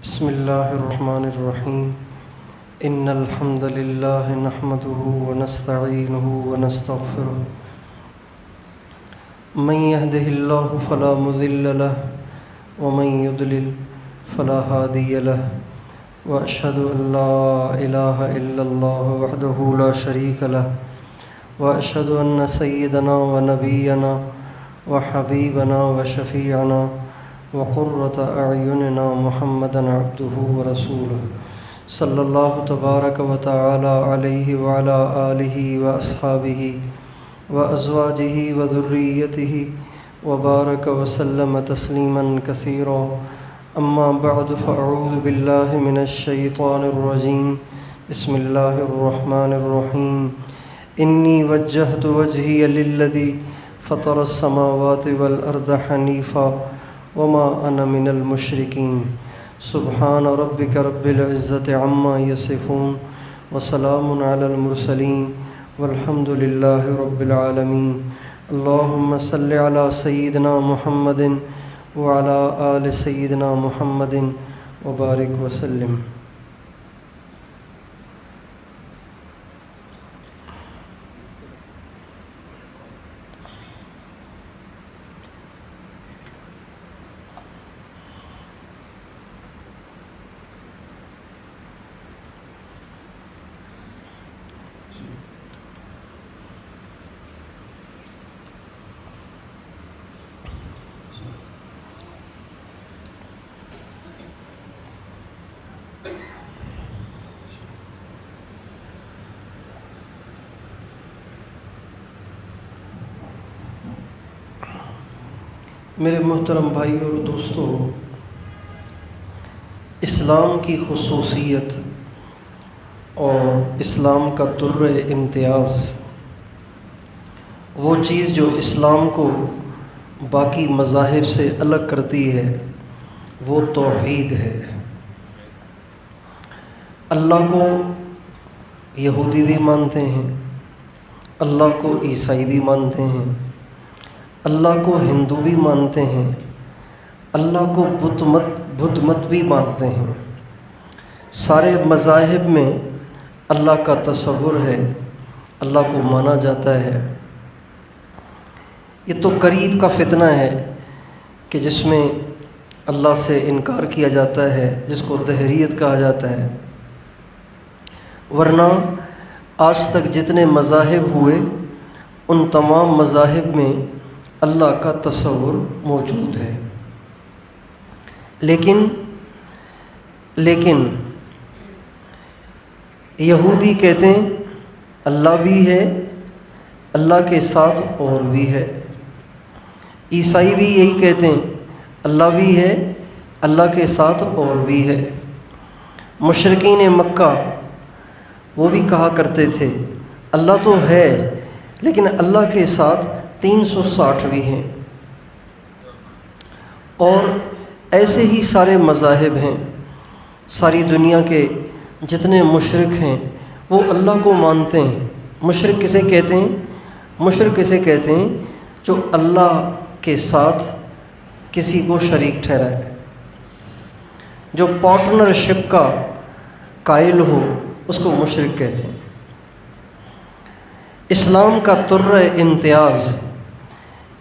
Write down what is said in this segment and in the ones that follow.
بسم الله الرحمن الرحيم إن الحمد لله نحمده ونستعينه ونستغفره من يهده الله فلا مضل له ومن يضلل فلا هادي له وأشهد أن لا إله إلا الله وحده لا شريك له وأشهد أن سيدنا ونبينا وحبيبنا وشفيعنا وقرة أعيننا محمدا عبده ورسوله صلى الله تبارك وتعالى عليه وعلى آله وأصحابه وأزواجه وذريته وبارك وسلم تسليما كثيرا أما بعد فأعوذ بالله من الشيطان الرجيم بسم الله الرحمن الرحيم إني وجهت وجهي للذي فطر السماوات والأرض حنيفا وما أنا من المشركين سبحان ربك رب العزة عما يصفون وسلام على المرسلين والحمد لله رب العالمين اللهم صل على سيدنا محمد وعلى آل سيدنا محمد وبارك وسلم. میرے محترم بھائی اور دوستو، اسلام کی خصوصیت اور اسلام کا در امتیاز، وہ چیز جو اسلام کو باقی مذاہب سے الگ کرتی ہے وہ توحید ہے۔ اللہ کو یہودی بھی مانتے ہیں، اللہ کو عیسائی بھی مانتے ہیں، اللہ کو ہندو بھی مانتے ہیں، اللہ کو بدھ مت بھی مانتے ہیں۔ سارے مذاہب میں اللہ کا تصور ہے، اللہ کو مانا جاتا ہے۔ یہ تو قریب کا فتنہ ہے کہ جس میں اللہ سے انکار کیا جاتا ہے، جس کو دہریت کہا جاتا ہے، ورنہ آج تک جتنے مذاہب ہوئے ان تمام مذاہب میں اللہ کا تصور موجود ہے۔ لیکن یہودی کہتے ہیں اللہ بھی ہے، اللہ کے ساتھ اور بھی ہے۔ عیسائی بھی یہی کہتے ہیں اللہ بھی ہے، اللہ کے ساتھ اور بھی ہے۔ مشرکین مکہ وہ بھی کہا کرتے تھے اللہ تو ہے لیکن اللہ کے ساتھ 360 بھی ہیں۔ اور ایسے ہی سارے مذاہب ہیں، ساری دنیا کے جتنے مشرک ہیں وہ اللہ کو مانتے ہیں۔ مشرک کسے کہتے ہیں؟ مشرک کسے کہتے ہیں؟ جو اللہ کے ساتھ کسی کو شریک ٹھہرائے، جو پارٹنرشپ کا قائل ہو، اس کو مشرک کہتے ہیں۔ اسلام کا در امتیاز،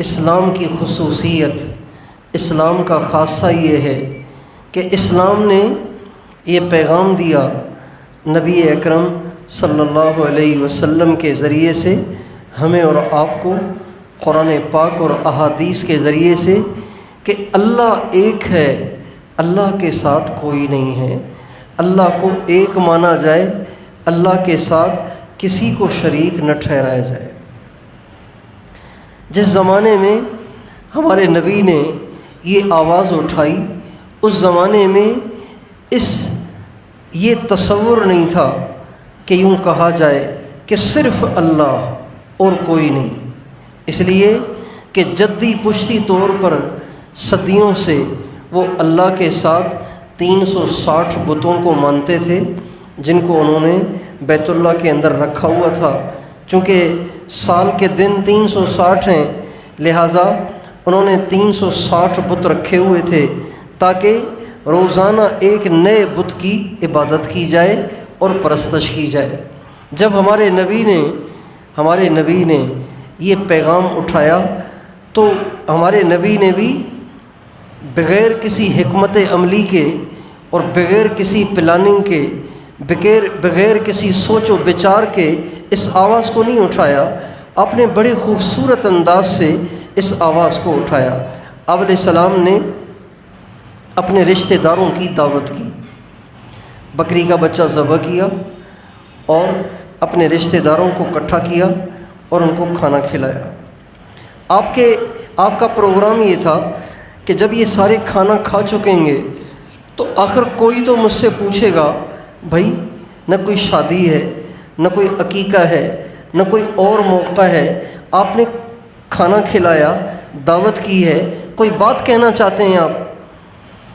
اسلام کی خصوصیت، اسلام کا خاصہ یہ ہے کہ اسلام نے یہ پیغام دیا نبی اکرم صلی اللہ علیہ وسلم کے ذریعے سے ہمیں اور آپ کو، قرآن پاک اور احادیث کے ذریعے سے، کہ اللہ ایک ہے، اللہ کے ساتھ کوئی نہیں ہے۔ اللہ کو ایک مانا جائے، اللہ کے ساتھ کسی کو شریک نہ ٹھہرایا جائے۔ جس زمانے میں ہمارے نبی نے یہ آواز اٹھائی، اس زمانے میں یہ تصور نہیں تھا کہ یوں کہا جائے کہ صرف اللہ اور کوئی نہیں، اس لیے کہ جدی پشتی طور پر صدیوں سے وہ اللہ کے ساتھ 360 بتوں کو مانتے تھے، جن کو انہوں نے بیت اللہ کے اندر رکھا ہوا تھا۔ چونکہ سال کے دن 360 ہیں، لہٰذا انہوں نے 360 بت رکھے ہوئے تھے تاکہ روزانہ ایک نئے بت کی عبادت کی جائے اور پرستش کی جائے۔ جب ہمارے نبی نے یہ پیغام اٹھایا تو ہمارے نبی نے بھی بغیر کسی حکمت عملی کے اور بغیر کسی پلاننگ کے، بغیر کسی سوچ و بچار کے اس آواز کو نہیں اٹھایا، آپ نے بڑے خوبصورت انداز سے اس آواز کو اٹھایا۔ آپ علیہ السلام نے اپنے رشتہ داروں کی دعوت کی، بکری کا بچہ ذبح کیا اور اپنے رشتہ داروں کو اکٹھا کیا اور ان کو کھانا کھلایا۔ آپ کا پروگرام یہ تھا کہ جب یہ سارے کھانا کھا چکیں گے تو آخر کوئی تو مجھ سے پوچھے گا، بھائی نہ کوئی شادی ہے، نہ کوئی عقیقہ ہے، نہ کوئی اور موقع ہے، آپ نے کھانا کھلایا، دعوت کی ہے، کوئی بات کہنا چاہتے ہیں آپ؟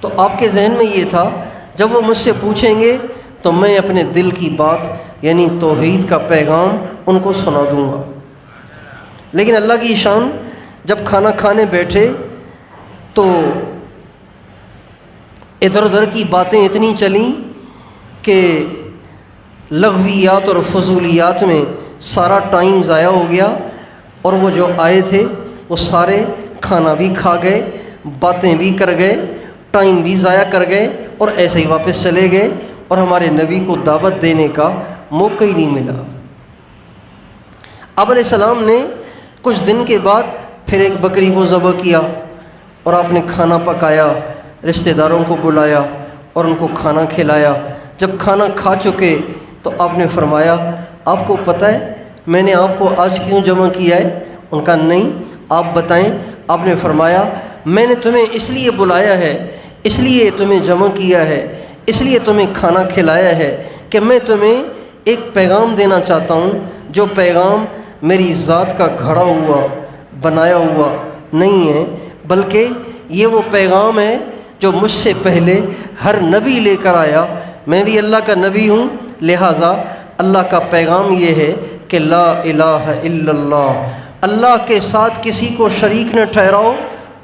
تو آپ کے ذہن میں یہ تھا جب وہ مجھ سے پوچھیں گے تو میں اپنے دل کی بات یعنی توحید کا پیغام ان کو سنا دوں گا۔ لیکن اللہ کی شان، جب کھانا کھانے بیٹھے تو ادھر ادھر کی باتیں اتنی چلیں کہ لغویات اور فضولیات میں سارا ٹائم ضائع ہو گیا، اور وہ جو آئے تھے وہ سارے کھانا بھی کھا گئے، باتیں بھی کر گئے، ٹائم بھی ضائع کر گئے اور ایسے ہی واپس چلے گئے، اور ہمارے نبی کو دعوت دینے کا موقع ہی نہیں ملا۔ آپ علیہ السلام نے کچھ دن کے بعد پھر ایک بکری کو ذبح کیا اور آپ نے کھانا پکایا، رشتہ داروں کو بلایا اور ان کو کھانا کھلایا۔ جب کھانا کھا چکے تو آپ نے فرمایا، آپ کو پتہ ہے میں نے آپ کو آج کیوں جمع کیا ہے؟ ان کا نہیں، آپ بتائیں۔ آپ نے فرمایا، میں نے تمہیں اس لیے بلایا ہے، اس لیے تمہیں جمع کیا ہے، اس لیے تمہیں کھانا کھلایا ہے کہ میں تمہیں ایک پیغام دینا چاہتا ہوں، جو پیغام میری ذات کا گھڑا ہوا بنایا ہوا نہیں ہے، بلکہ یہ وہ پیغام ہے جو مجھ سے پہلے ہر نبی لے کر آیا۔ میں بھی اللہ کا نبی ہوں، لہٰذا اللہ کا پیغام یہ ہے کہ لا الہ الا اللہ، اللہ کے ساتھ کسی کو شریک نہ ٹھہراؤ،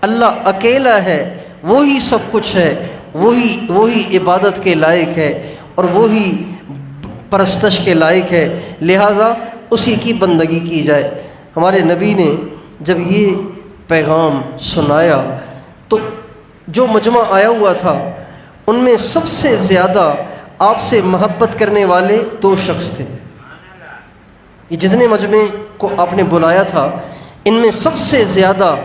اللہ اکیلا ہے، وہی سب کچھ ہے، وہی عبادت کے لائق ہے اور وہی پرستش کے لائق ہے، لہٰذا اسی کی بندگی کی جائے۔ ہمارے نبی نے جب یہ پیغام سنایا تو جو مجمع آیا ہوا تھا ان میں سب سے زیادہ آپ سے محبت کرنے والے دو شخص تھے۔ یہ جتنے مجمع کو آپ نے بلایا تھا ان میں سب سے زیادہ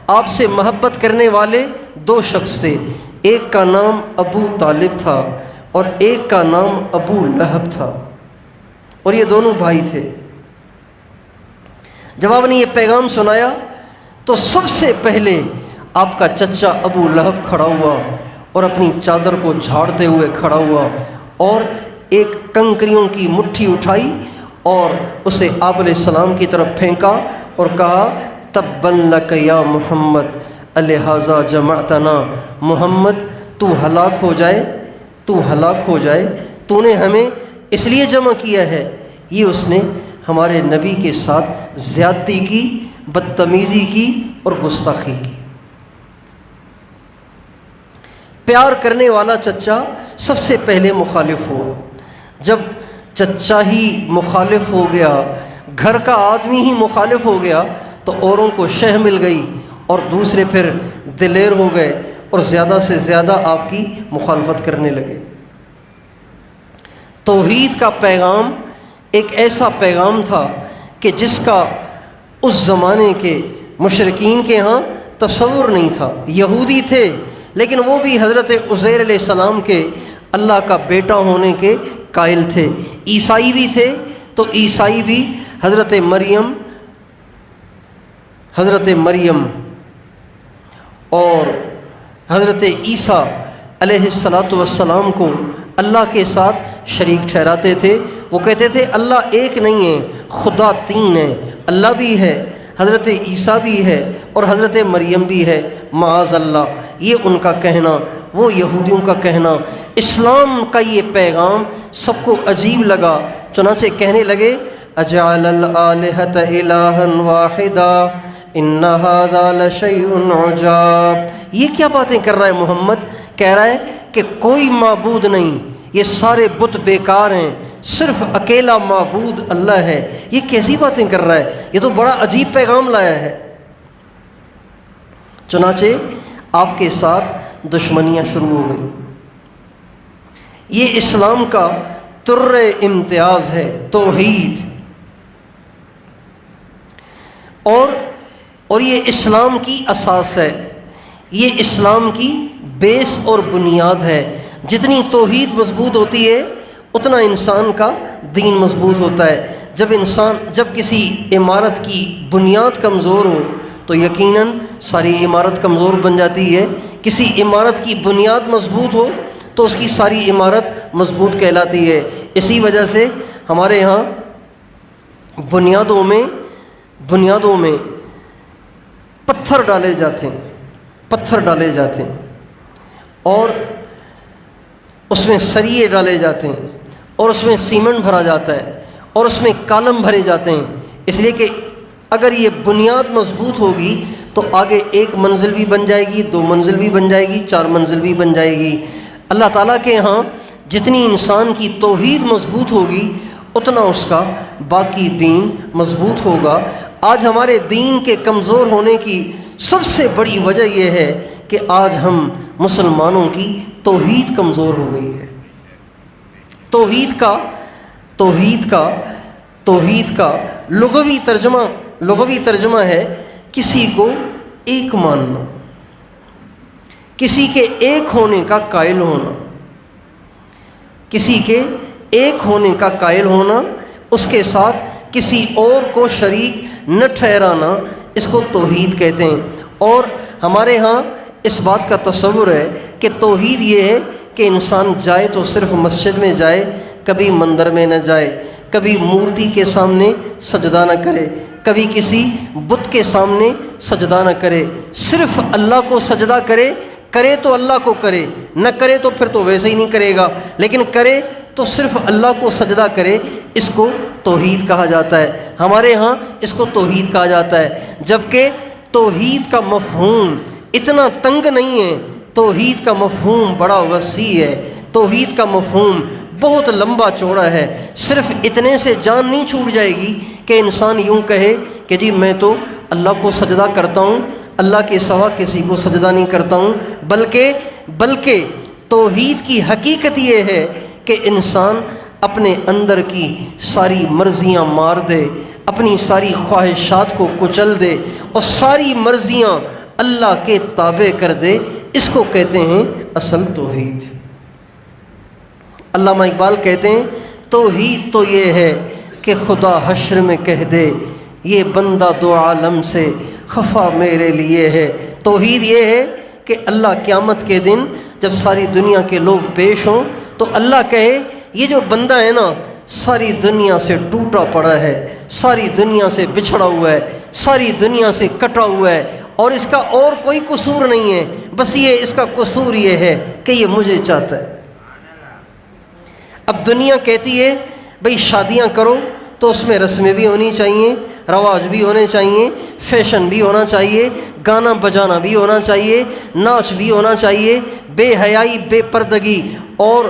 آپ سے محبت کرنے والے دو شخص تھے، ایک کا نام ابو طالب تھا اور ایک کا نام ابو لہب تھا، اور یہ دونوں بھائی تھے۔ جب آپ نے یہ پیغام سنایا تو سب سے پہلے آپ کا چچا ابو لہب کھڑا ہوا اور اپنی چادر کو جھاڑتے ہوئے کھڑا ہوا اور ایک کنکریوں کی مٹھی اٹھائی اور اسے آپ علیہ السلام کی طرف پھینکا اور کہا، تبًّا لک یا محمد الہٰذا جمعتنا، محمد تو ہلاک ہو جائے، تو ہلاک ہو جائے، تو نے ہمیں اس لیے جمع کیا ہے۔ یہ اس نے ہمارے نبی کے ساتھ زیادتی کی، بدتمیزی کی اور گستاخی کی۔ پیار کرنے والا چچا سب سے پہلے مخالف ہوا۔ جب چچا ہی مخالف ہو گیا، گھر کا آدمی ہی مخالف ہو گیا تو اوروں کو شہ مل گئی اور دوسرے پھر دلیر ہو گئے اور زیادہ سے زیادہ آپ کی مخالفت کرنے لگے۔ توحید کا پیغام ایک ایسا پیغام تھا کہ جس کا اس زمانے کے مشرکین کے ہاں تصور نہیں تھا۔ یہودی تھے لیکن وہ بھی حضرت عزیر علیہ السلام کے اللہ کا بیٹا ہونے کے قائل تھے۔ عیسائی بھی تھے تو عیسائی بھی حضرت مریم اور حضرت عیسیٰ علیہ السلام کو اللہ کے ساتھ شریک ٹھہراتے تھے۔ وہ کہتے تھے اللہ ایک نہیں ہے، خدا تین ہے، اللہ بھی ہے، حضرت عیسیٰ بھی ہے اور حضرت مریم بھی ہے، معاذ اللہ۔ یہ ان کا کہنا، وہ یہودیوں کا کہنا۔ اسلام کا یہ پیغام سب کو عجیب لگا، چنانچہ کہنے لگے، اجعل الآلہۃ الہا واحدا ان ھذا لشیء عجاب۔ یہ کیا باتیں کر رہا ہے محمد؟ کہہ رہا ہے کہ کوئی معبود نہیں، یہ سارے بت بیکار ہیں، صرف اکیلا معبود اللہ ہے، یہ کیسی باتیں کر رہا ہے؟ یہ تو بڑا عجیب پیغام لایا ہے۔ چنانچہ آپ کے ساتھ دشمنیاں شروع ہو گئیں۔ یہ اسلام کا تر امتیاز ہے، توحید، اور یہ اسلام کی اساس ہے، یہ اسلام کی بیس اور بنیاد ہے۔ جتنی توحید مضبوط ہوتی ہے اتنا انسان کا دین مضبوط ہوتا ہے۔ جب کسی عمارت کی بنیاد کمزور ہو تو یقیناً ساری عمارت کمزور بن جاتی ہے۔ کسی عمارت کی بنیاد مضبوط ہو تو اس کی ساری عمارت مضبوط کہلاتی ہے۔ اسی وجہ سے ہمارے ہاں بنیادوں میں پتھر ڈالے جاتے ہیں اور اس میں سریے ڈالے جاتے ہیں اور اس میں سیمنٹ بھرا جاتا ہے اور اس میں کالم بھرے جاتے ہیں، اس لیے کہ اگر یہ بنیاد مضبوط ہوگی تو آگے 1 منزل بھی بن جائے گی، 2 منزل بھی بن جائے گی، 4 منزل بھی بن جائے گی۔ اللہ تعالیٰ کے ہاں جتنی انسان کی توحید مضبوط ہوگی اتنا اس کا باقی دین مضبوط ہوگا۔ آج ہمارے دین کے کمزور ہونے کی سب سے بڑی وجہ یہ ہے کہ آج ہم مسلمانوں کی توحید کمزور ہو گئی ہے۔ توحید کا لغوی ترجمہ ہے کسی کو ایک ماننا، کسی کے ایک ہونے کا قائل ہونا، کسی کے ایک ہونے کا قائل ہونا، اس کے ساتھ کسی اور کو شریک نہ ٹھہرانا، اس کو توحید کہتے ہیں۔ اور ہمارے ہاں اس بات کا تصور ہے کہ توحید یہ ہے کہ انسان جائے تو صرف مسجد میں جائے، کبھی مندر میں نہ جائے، کبھی مورتی کے سامنے سجدہ نہ کرے، کبھی کسی بت کے سامنے سجدہ نہ کرے، صرف اللہ کو سجدہ کرے تو اللہ کو کرے، نہ کرے تو پھر تو ویسے ہی نہیں کرے گا، لیکن کرے تو صرف اللہ کو سجدہ کرے، اس کو توحید کہا جاتا ہے۔ ہمارے ہاں اس کو توحید کہا جاتا ہے، جبکہ توحید کا مفہوم اتنا تنگ نہیں ہے، توحید کا مفہوم بڑا وسیع ہے، توحید کا مفہوم بہت لمبا چوڑا ہے۔ صرف اتنے سے جان نہیں چھوٹ جائے گی کہ انسان یوں کہے کہ جی میں تو اللہ کو سجدہ کرتا ہوں، اللہ کے سوا کسی کو سجدہ نہیں کرتا ہوں، بلکہ توحید کی حقیقت یہ ہے کہ انسان اپنے اندر کی ساری مرضیاں مار دے، اپنی ساری خواہشات کو کچل دے اور ساری مرضیاں اللہ کے تابع کر دے، اس کو کہتے ہیں اصل توحید۔ علامہ اقبال کہتے ہیں توحید تو یہ ہے کہ خدا حشر میں کہہ دے یہ بندہ 2 عالم سے خفا میرے لیے ہے۔ توحید یہ ہے کہ اللہ قیامت کے دن جب ساری دنیا کے لوگ پیش ہوں تو اللہ کہے یہ جو بندہ ہے نا ساری دنیا سے ٹوٹا پڑا ہے، ساری دنیا سے بچھڑا ہوا ہے، ساری دنیا سے کٹا ہوا ہے، اور اس کا اور کوئی قصور نہیں ہے، بس یہ اس کا قصور یہ ہے کہ یہ مجھے چاہتا ہے۔ اب دنیا کہتی ہے بھئی شادیاں کرو تو اس میں رسمیں بھی ہونی چاہیے، رواج بھی ہونے چاہیے، فیشن بھی ہونا چاہیے، گانا بجانا بھی ہونا چاہیے، ناچ بھی ہونا چاہیے، بے حیائی، بے پردگی اور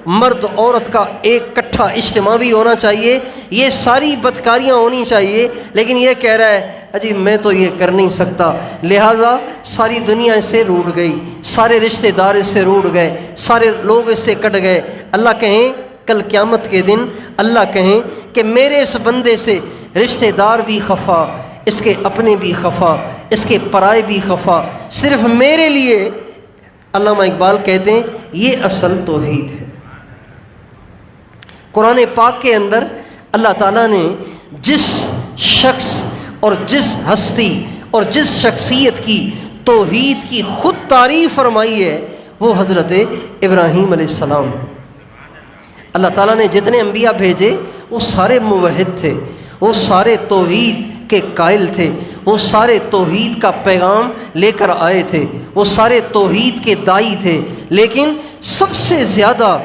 مرد عورت کا ایک کٹھا اجتماع بھی ہونا چاہیے، یہ ساری بدکاریاں ہونی چاہیے، لیکن یہ کہہ رہا ہے اجی میں تو یہ کر نہیں سکتا، لہٰذا ساری دنیا اس سے روٹ گئی، سارے رشتہ دار اس سے روٹ گئے، سارے لوگ اس سے کٹ گئے۔ اللہ کہیں کل قیامت کے دن اللہ کہیں کہ میرے اس بندے سے رشتہ دار بھی خفا، اس کے اپنے بھی خفا، اس کے پرائے بھی خفا، صرف میرے لیے۔ علامہ اقبال کہتے ہیں یہ اصل توحید ہے۔ قرآن پاک کے اندر اللہ تعالیٰ نے جس شخص اور جس ہستی اور جس شخصیت کی توحید کی خود تعریف فرمائی ہے وہ حضرت ابراہیم علیہ السلام۔ اللہ تعالیٰ نے جتنے انبیاء بھیجے وہ سارے موحد تھے، وہ سارے توحید کے قائل تھے، وہ سارے توحید کا پیغام لے کر آئے تھے، وہ سارے توحید کے داعی تھے، لیکن سب سے زیادہ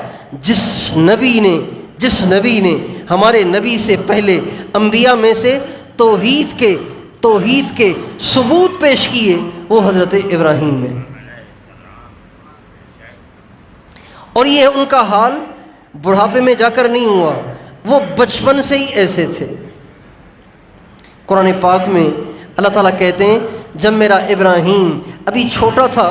جس نبی نے ہمارے نبی سے پہلے انبیاء میں سے توحید کے ثبوت پیش کیے وہ حضرت ابراہیم ہے۔ اور یہ ان کا حال بڑھاپے میں جا کر نہیں ہوا، وہ بچپن سے ہی ایسے تھے۔ قرآن پاک میں اللہ تعالیٰ کہتے ہیں جب میرا ابراہیم ابھی چھوٹا تھا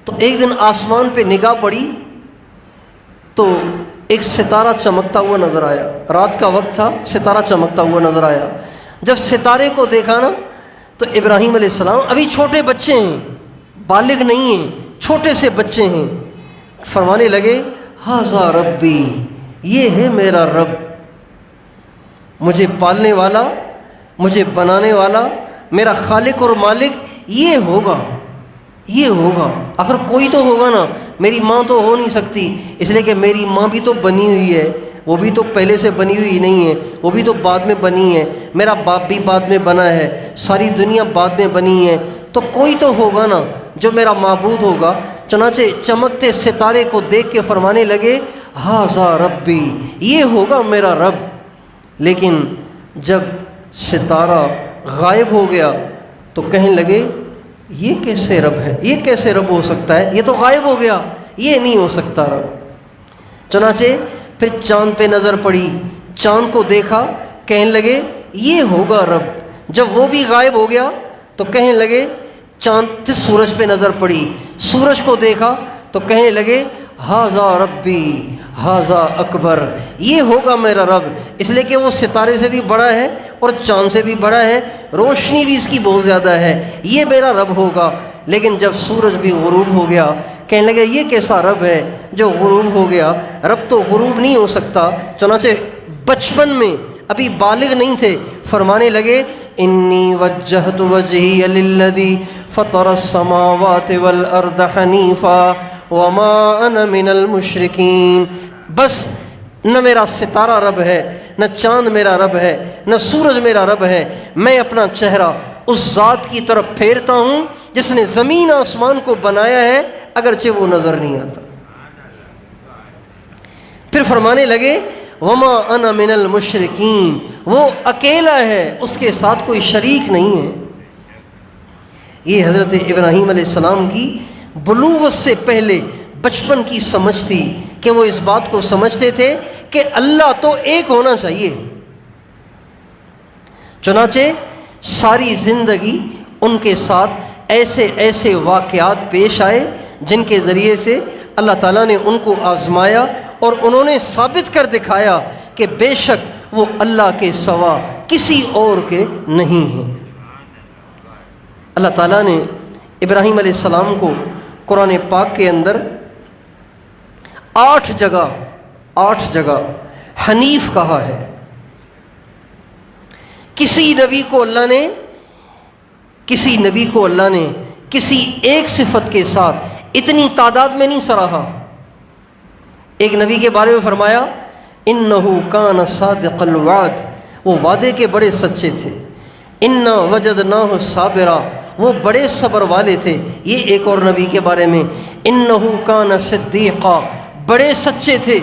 تو ایک دن آسمان پہ نگاہ پڑی تو ایک ستارہ چمکتا ہوا نظر آیا، رات کا وقت تھا، ستارہ چمکتا ہوا نظر آیا۔ جب ستارے کو دیکھا نا تو ابراہیم علیہ السلام ابھی چھوٹے بچے ہیں، بالغ نہیں ہیں، چھوٹے سے بچے ہیں، فرمانے لگے ھذا ربی، یہ ہے میرا رب، مجھے پالنے والا، مجھے بنانے والا، میرا خالق اور مالک یہ ہوگا۔ آخر کوئی تو ہوگا نا، میری ماں تو ہو نہیں سکتی، اس لیے کہ میری ماں بھی تو بنی ہوئی ہے، وہ بھی تو پہلے سے بنی ہوئی نہیں ہے، وہ بھی تو بعد میں بنی ہے، میرا باپ بھی بعد میں بنا ہے، ساری دنیا بعد میں بنی ہے، تو کوئی تو ہوگا نا جو میرا معبود ہوگا۔ چنانچہ چمکتے ستارے کو دیکھ کے فرمانے لگے ھذا ربی، یہ ہوگا میرا رب۔ لیکن جب ستارہ غائب ہو گیا تو کہنے لگے یہ کیسے رب ہے، یہ کیسے رب ہو سکتا ہے، یہ تو غائب ہو گیا، یہ نہیں ہو سکتا رب۔ چنانچہ پھر چاند پہ نظر پڑی، چاند کو دیکھا، کہنے لگے یہ ہوگا رب۔ جب وہ بھی غائب ہو گیا تو کہنے لگے چاند، پھر سورج پہ نظر پڑی، سورج کو دیکھا تو کہنے لگے ھذا ربی ھذا اکبر، یہ ہوگا میرا رب، اس لیے کہ وہ ستارے سے بھی بڑا ہے اور چاند سے بھی بڑا ہے، روشنی بھی اس کی بہت زیادہ ہے، یہ میرا رب ہوگا۔ لیکن جب سورج بھی غروب ہو گیا کہنے لگے یہ کیسا رب ہے جو غروب ہو گیا، رب تو غروب نہیں ہو سکتا۔ چنانچہ بچپن میں ابھی بالغ نہیں تھے، فرمانے لگے انی وجہت وجہی للذی فطر السماوات والارض حنیفا وما انا من المشرکین۔ بس نہ میرا ستارہ رب ہے، نہ چاند میرا رب ہے، نہ سورج میرا رب ہے، میں اپنا چہرہ اس ذات کی طرف پھیرتا ہوں جس نے زمین آسمان کو بنایا ہے، اگرچہ وہ نظر نہیں آتا۔ پھر فرمانے لگے وما انا من المشرکین، وہ اکیلا ہے، اس کے ساتھ کوئی شریک نہیں ہے۔ یہ حضرت ابراہیم علیہ السلام کی بلوغت سے پہلے بچپن کی سمجھ تھی کہ وہ اس بات کو سمجھتے تھے کہ اللہ تو ایک ہونا چاہیے۔ چنانچہ ساری زندگی ان کے ساتھ ایسے ایسے واقعات پیش آئے جن کے ذریعے سے اللہ تعالیٰ نے ان کو آزمایا اور انہوں نے ثابت کر دکھایا کہ بے شک وہ اللہ کے سوا کسی اور کے نہیں ہیں۔ اللہ تعالیٰ نے ابراہیم علیہ السلام کو قرآن پاک کے اندر 8 جگہ حنیف کہا ہے۔ کسی نبی کو اللہ نے کسی ایک صفت کے ساتھ اتنی تعداد میں نہیں سراہا۔ ایک نبی کے بارے میں فرمایا انہو کان صادق الوعد، وہ وعدے کے بڑے سچے تھے۔ انا وجدناہ صابرا، وہ بڑے صبر والے تھے۔ یہ ایک اور نبی کے بارے میں انہو کان صدیقا، بڑے سچے تھے۔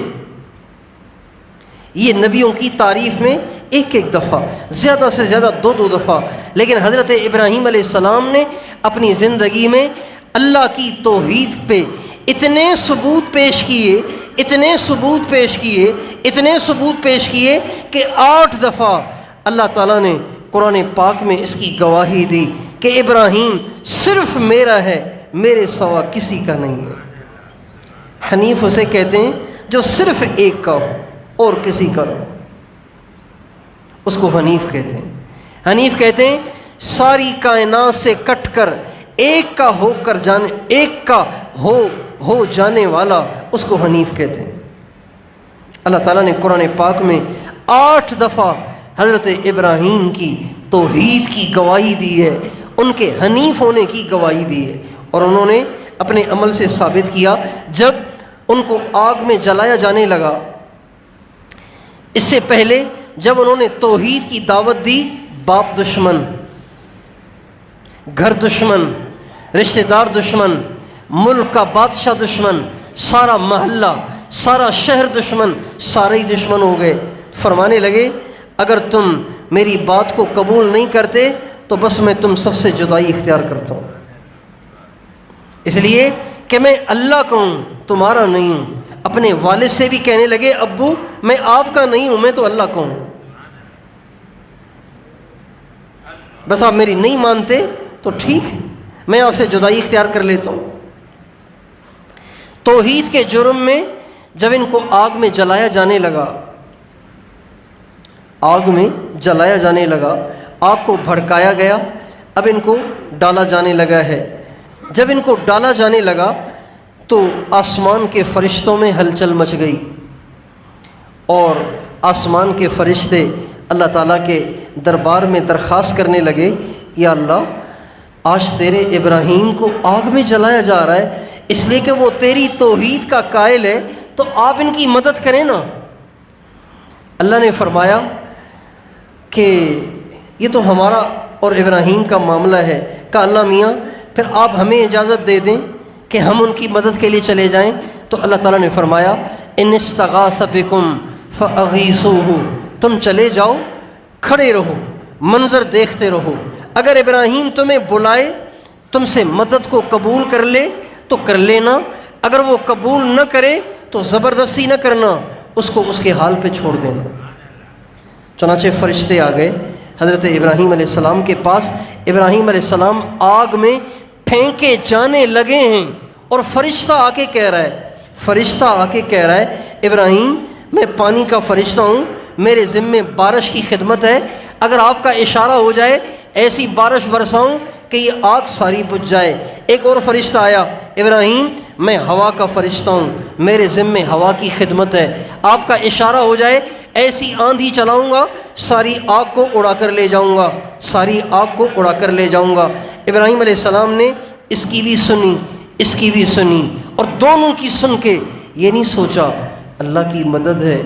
یہ نبیوں کی تعریف میں ایک دفعہ، زیادہ سے زیادہ 2 دفعہ، لیکن حضرت ابراہیم علیہ السلام نے اپنی زندگی میں اللہ کی توحید پہ اتنے ثبوت پیش کیے کہ 8 دفعہ اللہ تعالیٰ نے قرآن پاک میں اس کی گواہی دی کہ ابراہیم صرف میرا ہے، میرے سوا کسی کا نہیں ہے۔ حنیف اسے کہتے ہیں جو صرف ایک کا ہو اور کسی کا نہ ہو، اس کو حنیف کہتے ہیں۔ حنیف کہتے ہیں ساری کائنات سے کٹ کر ایک کا ہو جانے والا، اس کو حنیف کہتے ہیں۔ اللہ تعالیٰ نے قرآن پاک میں 8 دفعہ حضرت ابراہیم کی توحید کی گواہی دی ہے، ان کے حنیف ہونے کی گواہی دی ہے، اور انہوں نے اپنے عمل سے ثابت کیا۔ جب ان کو آگ میں جلایا جانے لگا، اس سے پہلے جب انہوں نے توحید کی دعوت دی، باپ دشمن، گھر دشمن، رشتہ دار دشمن، ملک کا بادشاہ دشمن، سارا محلہ، سارا شہر دشمن، سارے ہی دشمن ہو گئے۔ فرمانے لگے اگر تم میری بات کو قبول نہیں کرتے تو بس میں تم سب سے جدائی اختیار کرتا ہوں، اس لیے کہ میں اللہ کا ہوں، تمہارا نہیں ہوں۔ اپنے والد سے بھی کہنے لگے ابو میں آپ کا نہیں ہوں، میں تو اللہ کا ہوں، بس آپ میری نہیں مانتے تو ٹھیک ہے، میں آپ سے جدائی اختیار کر لیتا ہوں۔ توحید کے جرم میں جب ان کو آگ میں جلایا جانے لگا، آگ میں جلایا جانے لگا، آگ کو بھڑکایا گیا، اب ان کو ڈالا جانے لگا ہے۔ جب ان کو ڈالا جانے لگا تو آسمان کے فرشتوں میں ہلچل مچ گئی، اور آسمان کے فرشتے اللہ تعالیٰ کے دربار میں درخواست کرنے لگے یا اللہ آج تیرے ابراہیم کو آگ میں جلایا جا رہا ہے اس لیے کہ وہ تیری توحید کا قائل ہے، تو آپ ان کی مدد کریں نا۔ اللہ نے فرمایا کہ یہ تو ہمارا اور ابراہیم کا معاملہ ہے۔ کہا اللہ میاں پھر آپ ہمیں اجازت دے دیں کہ ہم ان کی مدد کے لیے چلے جائیں۔ تو اللہ تعالیٰ نے فرمایا ان استغاث بکم فاغیثوہ، تم چلے جاؤ، کھڑے رہو، منظر دیکھتے رہو، اگر ابراہیم تمہیں بلائے، تم سے مدد کو قبول کر لے تو کر لینا، اگر وہ قبول نہ کرے تو زبردستی نہ کرنا، اس کو اس کے حال پہ چھوڑ دینا۔ چنانچہ فرشتے آ گئے حضرت ابراہیم علیہ السلام کے پاس، ابراہیم علیہ السلام آگ میں پھینکے جانے لگے ہیں، اور فرشتہ آ کے کہہ رہا ہے ابراہیم میں پانی کا فرشتہ ہوں، میرے ذمے بارش کی خدمت ہے، اگر آپ کا اشارہ ہو جائے ایسی بارش برساؤں کہ یہ آگ ساری بجھ جائے۔ ایک اور فرشتہ آیا، ابراہیم میں ہوا کا فرشتہ ہوں، میرے ذمے ہوا کی خدمت ہے، آپ کا اشارہ ہو جائے ایسی آندھی چلاؤں گا ساری آگ کو اڑا کر لے جاؤں گا۔ ابراہیم علیہ السلام نے اس کی بھی سنی، اور دونوں کی سن کے یہ نہیں سوچا اللہ کی مدد ہے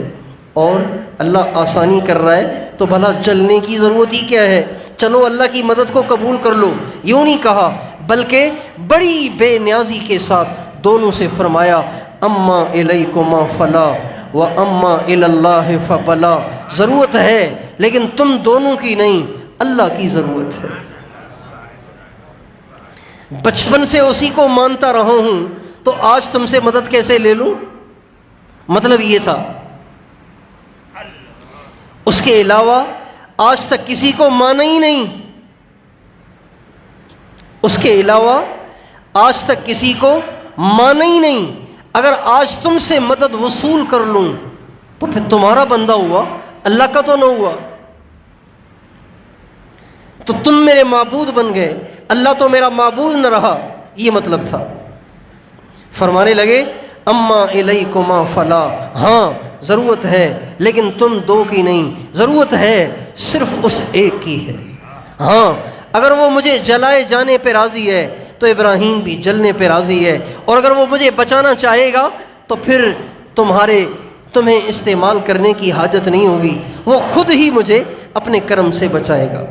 اور اللہ آسانی کر رہا ہے تو بھلا جلنے کی ضرورت ہی کیا ہے، چلو اللہ کی مدد کو قبول کر لو، یوں نہیں کہا، بلکہ بڑی بے نیازی کے ساتھ دونوں سے فرمایا اما الیکما فلا و اما الی اللہ فبلا، ضرورت ہے لیکن تم دونوں کی نہیں، اللہ کی ضرورت ہے۔ بچپن سے اسی کو مانتا رہا ہوں تو آج تم سے مدد کیسے لے لوں؟ مطلب یہ تھا، اس کے علاوہ آج تک کسی کو مانا ہی نہیں، اگر آج تم سے مدد وصول کر لوں تو پھر تمہارا بندہ ہوا، اللہ کا تو نہ ہوا، تو تم میرے معبود بن گئے، اللہ تو میرا معبود نہ رہا، یہ مطلب تھا۔ فرمانے لگے اما الیکما فلا، ہاں ضرورت ہے لیکن تم دو کی نہیں، ضرورت ہے صرف اس ایک کی ہے۔ ہاں اگر وہ مجھے جلائے جانے پہ راضی ہے تو ابراہیم بھی جلنے پہ راضی ہے، اور اگر وہ مجھے بچانا چاہے گا تو پھر تمہیں استعمال کرنے کی حاجت نہیں ہوگی، وہ خود ہی مجھے اپنے کرم سے بچائے گا۔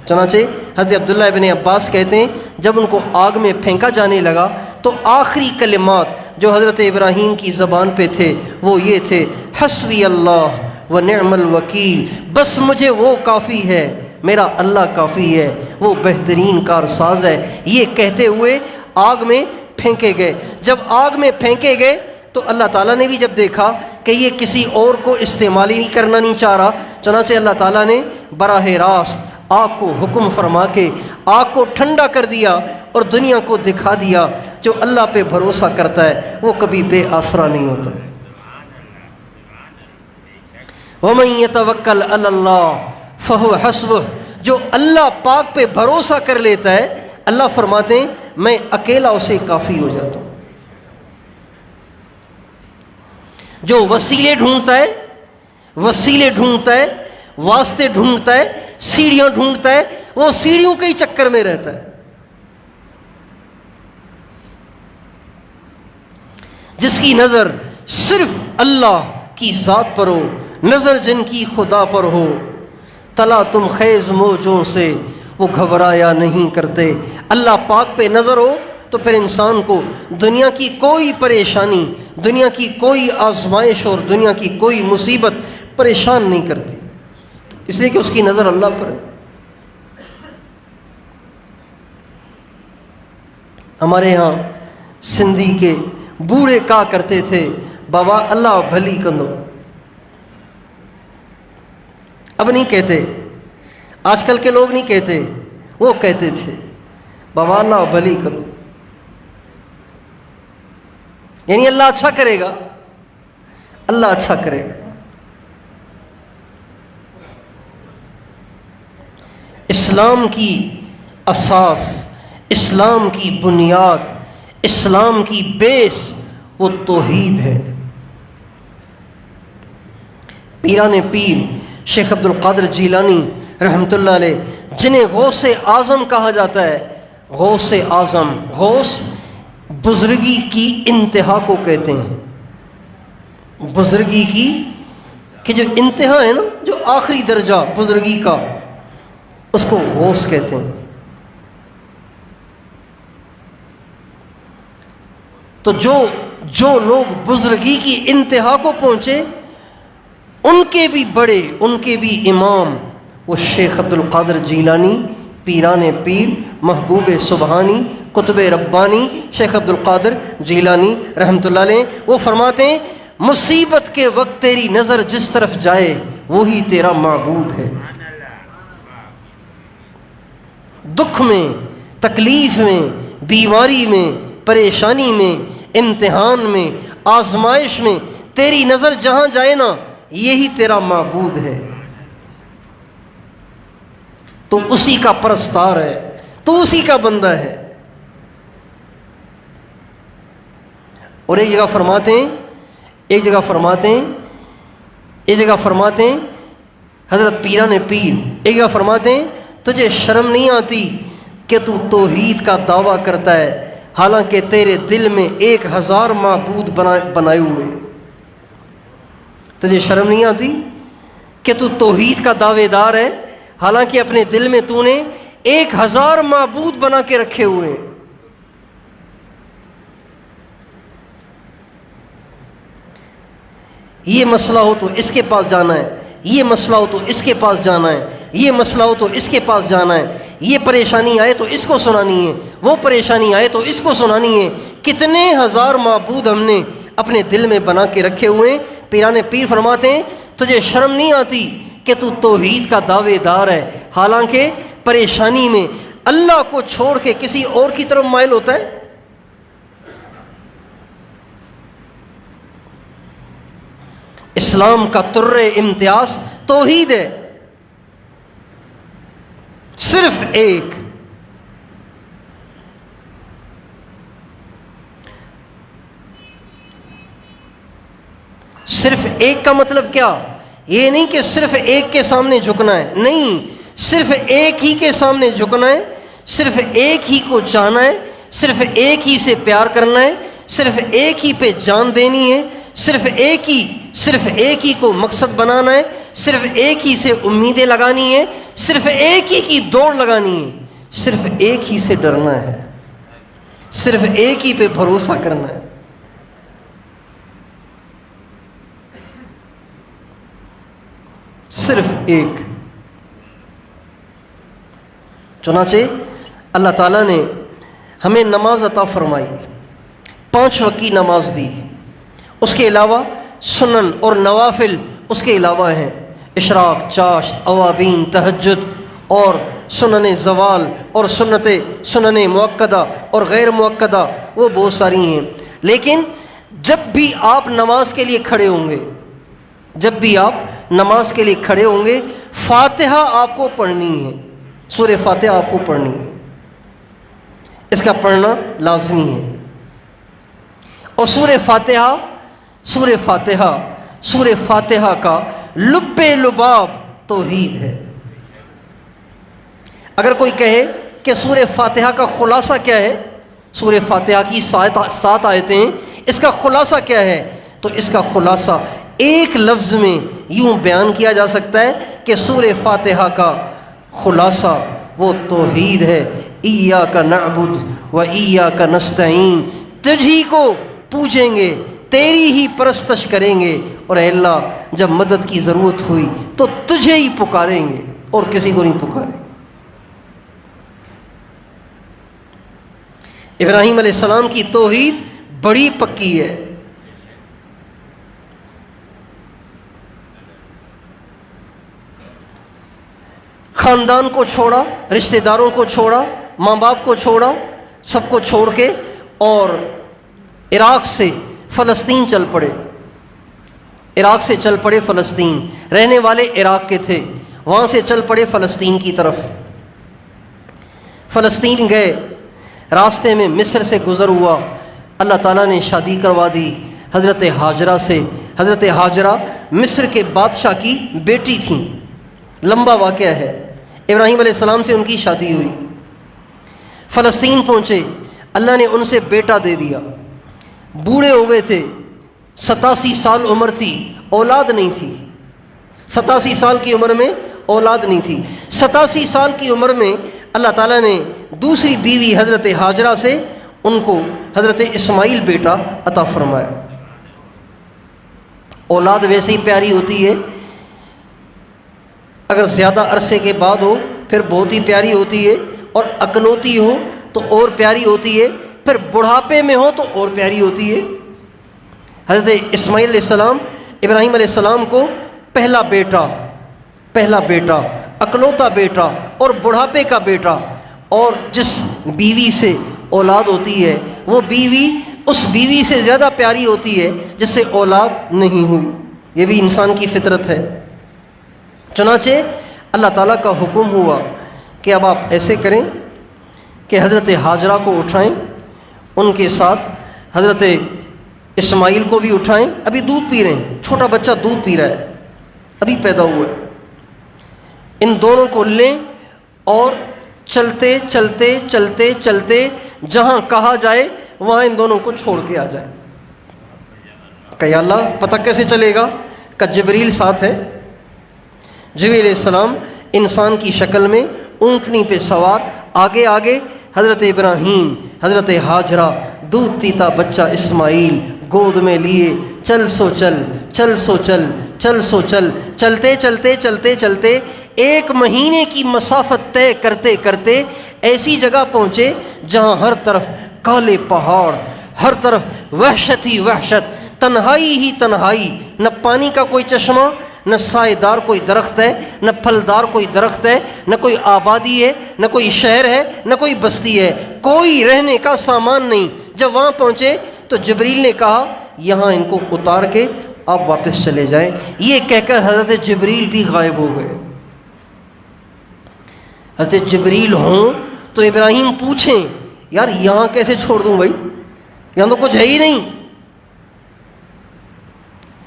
چنانچہ حضرت عبداللہ ابن عباس کہتے ہیں جب ان کو آگ میں پھینکا جانے لگا تو آخری کلمات جو حضرت ابراہیم کی زبان پہ تھے وہ یہ تھے حسبی اللہ و نعم الوکیل، بس مجھے وہ کافی ہے، میرا اللہ کافی ہے، وہ بہترین کارساز ہے۔ یہ کہتے ہوئے آگ میں پھینکے گئے۔ جب آگ میں پھینکے گئے تو اللہ تعالیٰ نے بھی جب دیکھا کہ یہ کسی اور کو استعمال ہی کرنا نہیں چاہ رہا، چنانچہ اللہ تعالیٰ نے براہ راست آگ کو حکم فرما کے آگ کو ٹھنڈا کر دیا اور دنیا کو دکھا دیا جو اللہ پہ بھروسہ کرتا ہے وہ کبھی بے آسرا نہیں ہوتا۔ وَمَن يَتَوَكَّلْ عَلَى اللَّهِ فَهُوَ حَسْبُهُ، جو اللہ پاک پہ بھروسہ کر لیتا ہے اللہ فرماتے ہیں میں اکیلا اسے کافی ہو جاتا ہوں۔ جو وسیلے ڈھونڈتا ہے، واسطے ڈھونڈتا ہے، سیڑھیاں ڈھونڈتا ہے، وہ سیڑھیوں کے ہی چکر میں رہتا ہے۔ جس کی نظر صرف اللہ کی ذات پر ہو، نظر جن کی خدا پر ہو، تلا تم خیز موجوں سے وہ گھبرایا نہیں کرتے۔ اللہ پاک پہ نظر ہو تو پھر انسان کو دنیا کی کوئی پریشانی، دنیا کی کوئی آزمائش اور دنیا کی کوئی مصیبت پریشان نہیں کرتی، اس لیے کہ اس کی نظر اللہ پر ہے۔ ہمارے ہاں سندھی کے بوڑھے کہا کرتے تھے بابا اللہ بھلی کندو. اب نہیں کہتے، آج کل کے لوگ نہیں کہتے، وہ کہتے تھے بابا اللہ بھلی کندو، یعنی اللہ اچھا کرے گا، اللہ اچھا کرے گا. اسلام کی اساس، اسلام کی بنیاد، اسلام کی بیس وہ توحید ہے. پیران پیر شیخ عبد القادر جیلانی رحمۃ اللہ علیہ، جنہیں غوث اعظم کہا جاتا ہے، غوث اعظم، غوث بزرگی کی انتہا کو کہتے ہیں. بزرگی کی کہ جو انتہا ہے نا، جو آخری درجہ بزرگی کا، اس کو غوث کہتے ہیں. تو جو لوگ بزرگی کی انتہا کو پہنچے، ان کے بھی بڑے، ان کے بھی امام وہ شیخ عبد القادر جیلانی، پیران پیر، محبوب سبحانی، قطب ربانی شیخ عبد القادر جیلانی رحمۃ اللہ علیہ. وہ فرماتے ہیں مصیبت کے وقت تیری نظر جس طرف جائے وہی تیرا معبود ہے. دکھ میں، تکلیف میں، بیماری میں، پریشانی میں، امتحان میں، آزمائش میں تیری نظر جہاں جائے نا، یہی تیرا معبود ہے. تو اسی کا پرستار ہے، تو اسی کا بندہ ہے. اور ایک جگہ فرماتے ہیں حضرت پیران پیر، ایک جگہ فرماتے ہیں تجھے شرم نہیں آتی کہ تو توحید کا دعویٰ کرتا ہے حالانکہ تیرے دل میں 1000 معبود بنائے ہوئے. تجھے شرم نہیں آتی کہ تو توحید کا دعوے دار ہے حالانکہ اپنے دل میں تو نے 1000 معبود بنا کے رکھے ہوئے ہیں. یہ مسئلہ ہو تو اس کے پاس جانا ہے، یہ مسئلہ ہو تو اس کے پاس جانا ہے، یہ مسئلہ ہو تو اس کے پاس جانا ہے، یہ پریشانی آئے تو اس کو سنانی ہے، وہ پریشانی آئے تو اس کو سنانی ہے. کتنے ہزار معبود ہم نے اپنے دل میں بنا کے رکھے ہوئے ہیں. پیران پیر فرماتے ہیں تجھے شرم نہیں آتی کہ تو توحید کا دعوے دار ہے حالانکہ پریشانی میں اللہ کو چھوڑ کے کسی اور کی طرف مائل ہوتا ہے. اسلام کا تر امتیاز توحید ہے، صرف ایک. صرف ایک کا مطلب کیا؟ یہ نہیں کہ صرف ایک کے سامنے جھکنا ہے، نہیں، صرف ایک ہی کے سامنے جھکنا ہے، صرف ایک ہی کو جانا ہے، صرف ایک ہی سے پیار کرنا ہے، صرف ایک ہی پہ جان دینی ہے، صرف ایک ہی کو مقصد بنانا ہے، صرف ایک ہی سے امیدیں لگانی ہے، صرف ایک ہی کی دوڑ لگانی ہے، صرف ایک ہی سے ڈرنا ہے، صرف ایک ہی پہ بھروسہ کرنا ہے. صرف ایک. چنانچہ اللہ تعالیٰ نے ہمیں نماز عطا فرمائی، 5 وقت کی نماز دی، اس کے علاوہ سنن اور نوافل اس کے علاوہ ہیں، اشراق، چاشت، اوابین، تہجد اور سنن زوال اور سنن مؤکدہ اور غیر مؤکدہ، وہ بہت ساری ہیں. لیکن جب بھی آپ نماز کے لیے کھڑے ہوں گے فاتحہ آپ کو پڑھنی ہے، سورہ فاتحہ آپ کو پڑھنی ہے، اس کا پڑھنا لازمی ہے. اور سورہ فاتحہ کا لب لباب توحید ہے. اگر کوئی کہے کہ سورہ فاتحہ کا خلاصہ کیا ہے، سورہ فاتحہ کی 7 آیتیں، اس کا خلاصہ کیا ہے، تو اس کا خلاصہ ایک لفظ میں یوں بیان کیا جا سکتا ہے کہ سورہ فاتحہ کا خلاصہ وہ توحید ہے. ایاک نعبد و ایاک نستعین، تجھ ہی کو پوجیں گے، تیری ہی پرستش کریں گے، اور اے اللہ جب مدد کی ضرورت ہوئی تو تجھے ہی پکاریں گے اور کسی کو نہیں پکاریں گے. ابراہیم علیہ السلام کی توحید بڑی پکی ہے. خاندان کو چھوڑا، رشتہ داروں کو چھوڑا، ماں باپ کو چھوڑا، سب کو چھوڑ کے اور عراق سے فلسطین چل پڑے. عراق سے چل پڑے فلسطین، رہنے والے عراق کے تھے، وہاں سے چل پڑے فلسطین کی طرف. فلسطین گئے، راستے میں مصر سے گزر ہوا، اللہ تعالیٰ نے شادی کروا دی حضرت ہاجرہ سے. حضرت ہاجرہ مصر کے بادشاہ کی بیٹی تھیں. لمبا واقعہ ہے. ابراہیم علیہ السلام سے ان کی شادی ہوئی. فلسطین پہنچے، اللہ نے ان سے بیٹا دے دیا. بوڑھے ہو گئے تھے، 87 سال عمر تھی، اولاد نہیں تھی. 87 سال کی عمر میں اولاد نہیں تھی. 87 سال کی عمر میں اللہ تعالیٰ نے دوسری بیوی حضرت ہاجرہ سے ان کو حضرت اسماعیل بیٹا عطا فرمایا. اولاد ویسے ہی پیاری ہوتی ہے، اگر زیادہ عرصے کے بعد ہو پھر بہت ہی پیاری ہوتی ہے، اور اکلوتی ہو تو اور پیاری ہوتی ہے، پھر بڑھاپے میں ہو تو اور پیاری ہوتی ہے. حضرت اسماعیل علیہ السلام ابراہیم علیہ السلام کو پہلا بیٹا، اکلوتا بیٹا اور بڑھاپے کا بیٹا، اور جس بیوی سے اولاد ہوتی ہے وہ بیوی اس بیوی سے زیادہ پیاری ہوتی ہے جس سے اولاد نہیں ہوئی. یہ بھی انسان کی فطرت ہے. چنانچہ اللہ تعالیٰ کا حکم ہوا کہ اب آپ ایسے کریں کہ حضرت ہاجرہ کو اٹھائیں، ان کے ساتھ حضرت اسماعیل کو بھی اٹھائیں. ابھی دودھ پی رہے ہیں، چھوٹا بچہ دودھ پی رہا ہے، ابھی پیدا ہوا ہے. ان دونوں کو لیں اور چلتے چلتے چلتے چلتے جہاں کہا جائے وہاں ان دونوں کو چھوڑ کے آ جائیں. کہ یا اللہ پتہ کیسے چلے گا؟ کہ جبریل ساتھ ہے. جبریل علیہ السلام انسان کی شکل میں اونٹنی پہ سوار، آگے آگے حضرت ابراہیم، حضرت ہاجرہ، دودھ پیتا بچہ اسماعیل گود میں لیے. چل سو چل، چل سو چل، چل سو چل، چلتے چلتے چلتے چلتے 1 مہینے کی مسافت طے کرتے کرتے ایسی جگہ پہنچے جہاں ہر طرف کالے پہاڑ، ہر طرف وحشت ہی وحشت، تنہائی ہی تنہائی، نہ پانی کا کوئی چشمہ، نہ سائے دار کوئی درخت ہے، نہ پھلدار کوئی درخت ہے، نہ کوئی آبادی ہے، نہ کوئی شہر ہے، نہ کوئی بستی ہے، کوئی رہنے کا سامان نہیں. جب وہاں پہنچے تو جبریل نے کہا یہاں ان کو اتار کے آپ واپس چلے جائیں. یہ کہہ کر حضرت جبریل بھی غائب ہو گئے. حضرت جبریل ہوں تو ابراہیم پوچھیں یار یہاں کیسے چھوڑ دوں بھائی، یہاں تو کچھ ہے ہی نہیں.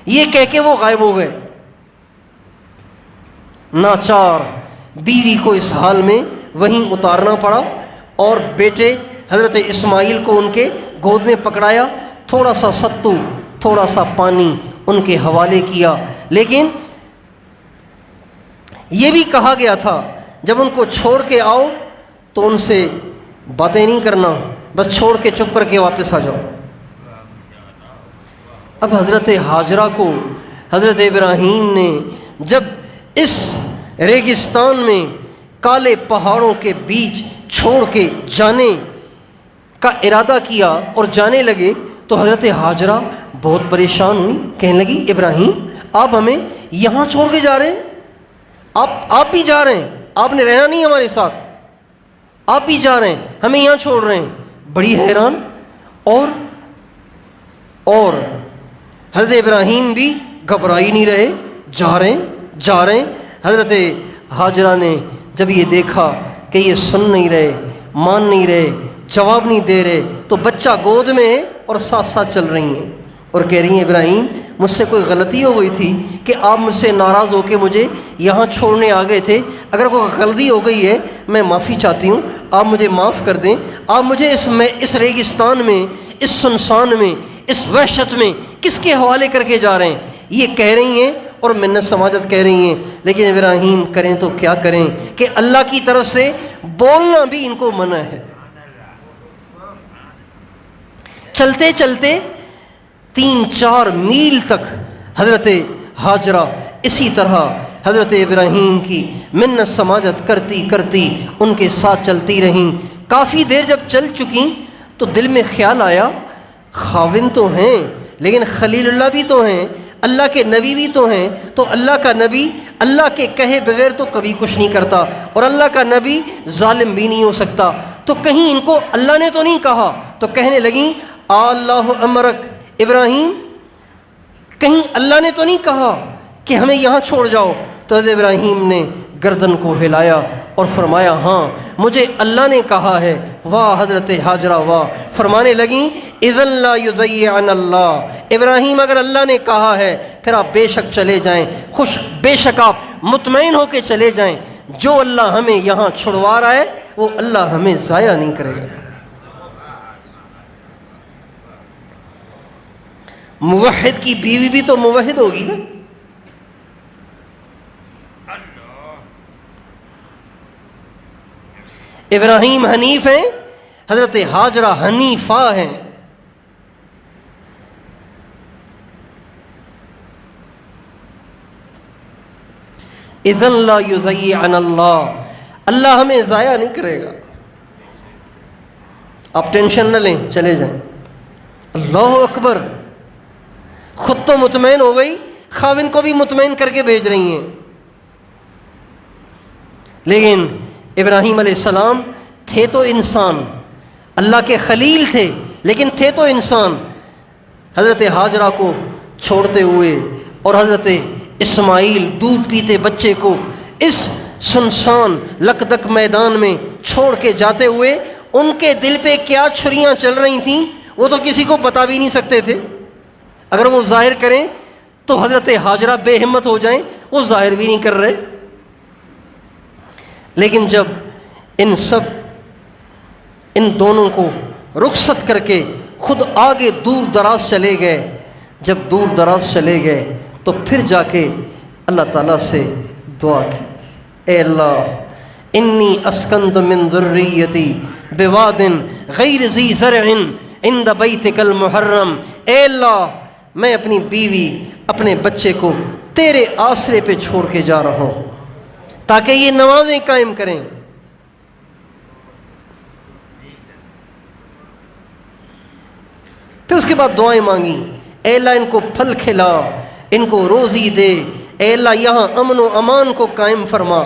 یہ کہہ کے وہ غائب ہو گئے. ناچار بیوی کو اس حال میں وہیں اتارنا پڑا اور بیٹے حضرت اسماعیل کو ان کے گود میں پکڑایا، تھوڑا سا ستو، تھوڑا سا پانی ان کے حوالے کیا. لیکن یہ بھی کہا گیا تھا جب ان کو چھوڑ کے آؤ تو ان سے باتیں نہیں کرنا، بس چھوڑ کے چپ کر کے واپس آ جاؤ. اب حضرت ہاجرہ کو حضرت ابراہیم نے جب اس ریگستان میں کالے پہاڑوں کے بیچ چھوڑ کے جانے کا ارادہ کیا اور جانے لگے تو حضرت ہاجرہ بہت پریشان ہوئی. کہنے لگی ابراہیم آپ ہمیں یہاں چھوڑ کے جا رہے ہیں، آپ بھی جا رہے ہیں، آپ نے رہنا نہیں ہمارے ساتھ، آپ بھی جا رہے ہیں، ہمیں یہاں چھوڑ رہے ہیں. بڑی حیران. اور حضرت ابراہیم بھی گھبرائی نہیں رہے، جا رہے ہیں. حضرت ہاجرہ نے جب یہ دیکھا کہ یہ سن نہیں رہے، مان نہیں رہے، جواب نہیں دے رہے، تو بچہ گود میں ہے اور ساتھ ساتھ چل رہی ہیں اور کہہ رہی ہیں ابراہیم مجھ سے کوئی غلطی ہو گئی تھی کہ آپ مجھ سے ناراض ہو کے مجھے یہاں چھوڑنے آ گئے تھے. اگر کوئی غلطی ہو گئی ہے میں معافی چاہتی ہوں، آپ مجھے معاف کر دیں. آپ مجھے اس ریگستان میں، اس سنسان میں، اس وحشت میں کس کے حوالے کر کے جا رہے ہیں؟ یہ کہہ رہی ہیں اور منت سماجت کہہ رہی ہیں. لیکن ابراہیم کریں تو کیا کریں کہ اللہ کی طرف سے بولنا بھی ان کو منع ہے. چلتے چلتے 3-4 میل تک حضرت ہاجرہ اسی طرح حضرت ابراہیم کی منت سماجت کرتی کرتی ان کے ساتھ چلتی رہیں. کافی دیر جب چل چکیں تو دل میں خیال آیا خاوند تو ہیں لیکن خلیل اللہ بھی تو ہیں، اللہ کے نبی بھی تو ہیں، تو اللہ کا نبی اللہ کے کہے بغیر تو کبھی کچھ نہیں کرتا، اور اللہ کا نبی ظالم بھی نہیں ہو سکتا، تو کہیں ان کو اللہ نے تو نہیں کہا؟ تو کہنے لگیں اللہ امرک ابراہیم، کہیں اللہ نے تو نہیں کہا کہ ہمیں یہاں چھوڑ جاؤ؟ تو حضرت ابراہیم نے گردن کو ہلایا اور فرمایا ہاں مجھے اللہ نے کہا ہے۔ واہ حضرت ہاجرہ واہ، فرمانے لگیں اذن لا یضیعن اللہ، ابراہیم اگر اللہ نے کہا ہے پھر آپ بے شک چلے جائیں، بے شک آپ مطمئن ہو کے چلے جائیں، جو اللہ ہمیں یہاں چھڑوا رہا ہے وہ اللہ ہمیں ضائع نہیں کرے گا۔ موحد کی بیوی بھی تو موحد ہوگی نا۔ ابراہیم حنیف ہیں، حضرت ہاجرہ حنیفہ ہیں۔ اذن لا یضیعن اللہ، اللہ ہمیں ضائع نہیں کرے گا۔ آپ ٹینشن نہ لیں، چلے جائیں۔ اللہ اکبر، خود تو مطمئن ہو گئی، خاوند کو بھی مطمئن کر کے بھیج رہی ہیں۔ لیکن ابراہیم علیہ السلام تھے تو انسان، اللہ کے خلیل تھے لیکن تھے تو انسان۔ حضرت ہاجرہ کو چھوڑتے ہوئے اور حضرت اسماعیل دودھ پیتے بچے کو اس سنسان لکدک میدان میں چھوڑ کے جاتے ہوئے ان کے دل پہ کیا چھریاں چل رہی تھیں وہ تو کسی کو بتا بھی نہیں سکتے تھے۔ اگر وہ ظاہر کریں تو حضرت ہاجرہ بے ہمت ہو جائیں، وہ ظاہر بھی نہیں کر رہے۔ لیکن جب ان دونوں کو رخصت کر کے خود آگے دور دراز چلے گئے، جب دور دراز چلے گئے تو پھر جا کے اللہ تعالیٰ سے دعا کی، اے اللہ انی اسکنت من ذریتی بواد غیر ذی زرع عند بیتک المحرم، اے اللہ میں اپنی بیوی اپنے بچے کو تیرے آسرے پہ چھوڑ کے جا رہا ہوں تاکہ یہ نمازیں قائم کریں۔ پھر اس کے بعد دعائیں مانگی، اے اللہ ان کو پھل کھلا، ان کو روزی دے، اے اللہ یہاں امن و امان کو قائم فرما،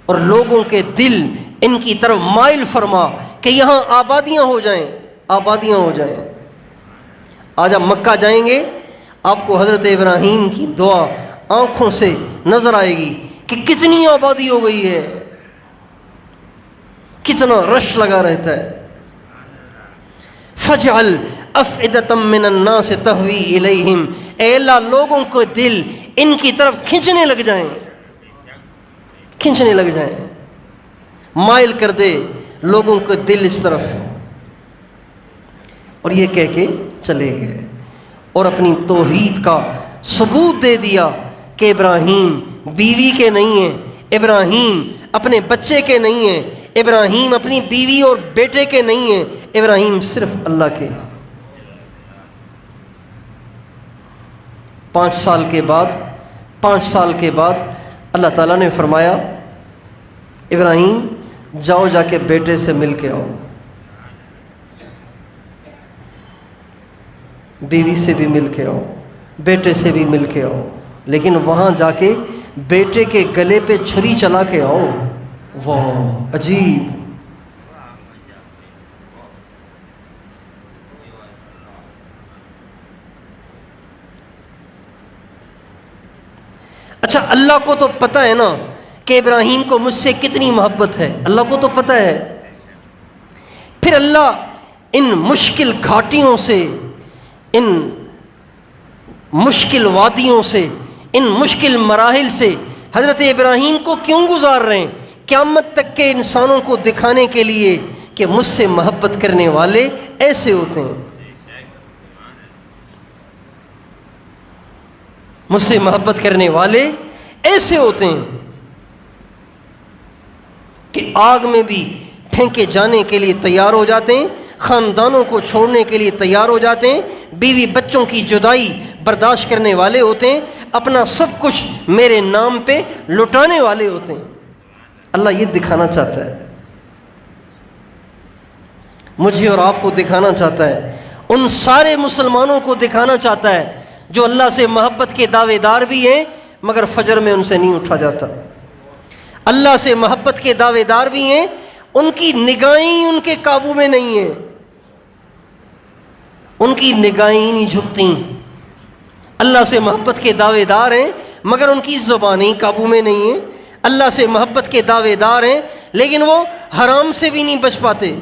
اور لوگوں کے دل ان کی طرف مائل فرما کہ یہاں آبادیاں ہو جائیں، آبادیاں ہو جائیں۔ آج آپ مکہ جائیں گے آپ کو حضرت ابراہیم کی دعا آنکھوں سے نظر آئے گی کہ کتنی آبادی ہو گئی ہے، کتنا رش لگا رہتا ہے۔ فَجْعَلْ أَفْئِدَةً مِّنَ النَّاسِ تَهْوِي إِلَيْهِمْ، اے اللہ لوگوں کو دل ان کی طرف کھنچنے لگ جائیں، کھنچنے لگ جائیں، مائل کر دے لوگوں کو دل اس طرف۔ اور یہ کہہ کے چلے گئے اور اپنی توحید کا ثبوت دے دیا کہ ابراہیم بیوی کے نہیں ہیں، ابراہیم اپنے بچے کے نہیں ہیں، ابراہیم اپنی بیوی اور بیٹے کے نہیں ہیں، ابراہیم صرف اللہ کے۔ 5 سال کے بعد اللہ تعالیٰ نے فرمایا ابراہیم جاؤ جا کے بیٹے سے مل کے آؤ، بیوی سے بھی مل کے آؤ، بیٹے سے بھی مل کے آؤ، لیکن وہاں جا کے بیٹے کے گلے پہ چھری چلا کے آؤ۔ واہ عجیب، اچھا اللہ کو تو پتہ ہے نا کہ ابراہیم کو مجھ سے کتنی محبت ہے، اللہ کو تو پتہ ہے، پھر اللہ ان مشکل گھاٹیوں سے، ان مشکل وادیوں سے، ان مشکل مراحل سے حضرت ابراہیم کو کیوں گزار رہے ہیں؟ قیامت تک کے انسانوں کو دکھانے کے لیے کہ مجھ سے محبت کرنے والے ایسے ہوتے ہیں، مجھ سے محبت کرنے والے ایسے ہوتے ہیں کہ آگ میں بھی پھینکے جانے کے لیے تیار ہو جاتے ہیں، خاندانوں کو چھوڑنے کے لیے تیار ہو جاتے ہیں، بیوی بچوں کی جدائی برداشت کرنے والے ہوتے ہیں، اپنا سب کچھ میرے نام پہ لٹانے والے ہوتے ہیں۔ اللہ یہ دکھانا چاہتا ہے مجھے اور آپ کو دکھانا چاہتا ہے، ان سارے مسلمانوں کو دکھانا چاہتا ہے جو اللہ سے محبت کے دعوے دار بھی ہیں مگر فجر میں ان سے نہیں اٹھا جاتا، اللہ سے محبت کے دعوے دار بھی ہیں، ان کی نگاہیں ان کے قابو میں نہیں ہیں، ان کی نگاہیں نہیں جھکتی، اللہ سے محبت کے دعوے دار ہیں مگر ان کی زبانیں قابو میں نہیں ہیں، اللہ سے محبت کے دعوے دار ہیں لیکن وہ حرام سے بھی نہیں بچ پاتے،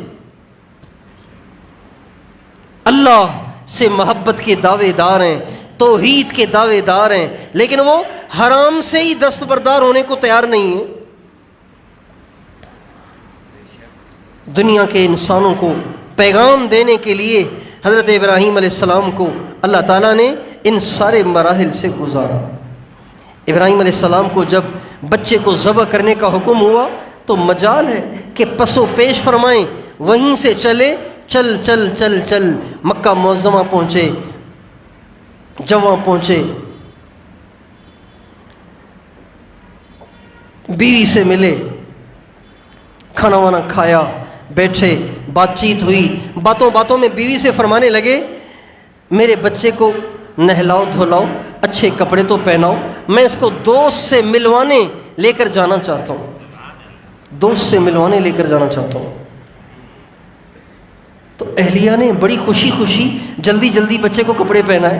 اللہ سے محبت کے دعوے دار ہیں، توحید کے دعوے دار ہیں لیکن وہ حرام سے ہی دستبردار ہونے کو تیار نہیں ہیں۔ دنیا کے انسانوں کو پیغام دینے کے لیے حضرت ابراہیم علیہ السلام کو اللہ تعالیٰ نے ان سارے مراحل سے گزارا۔ ابراہیم علیہ السلام کو جب بچے کو ذبح کرنے کا حکم ہوا تو مجال ہے کہ پس و پیش فرمائیں، وہیں سے چلے، چل چل چل چل مکہ معظمہ پہنچے، جواں پہنچے، بیوی سے ملے، کھانا وانا کھایا، بیٹھے، بات چیت ہوئی، باتوں باتوں میں بیوی سے فرمانے لگے میرے بچے کو نہلاؤ دھلاؤ، اچھے کپڑے تو پہناؤ، میں اس کو دوست سے ملوانے لے کر جانا چاہتا ہوں، دوست سے ملوانے لے کر جانا چاہتا ہوں۔ تو اہلیہ نے بڑی خوشی خوشی جلدی جلدی بچے کو کپڑے پہنائے۔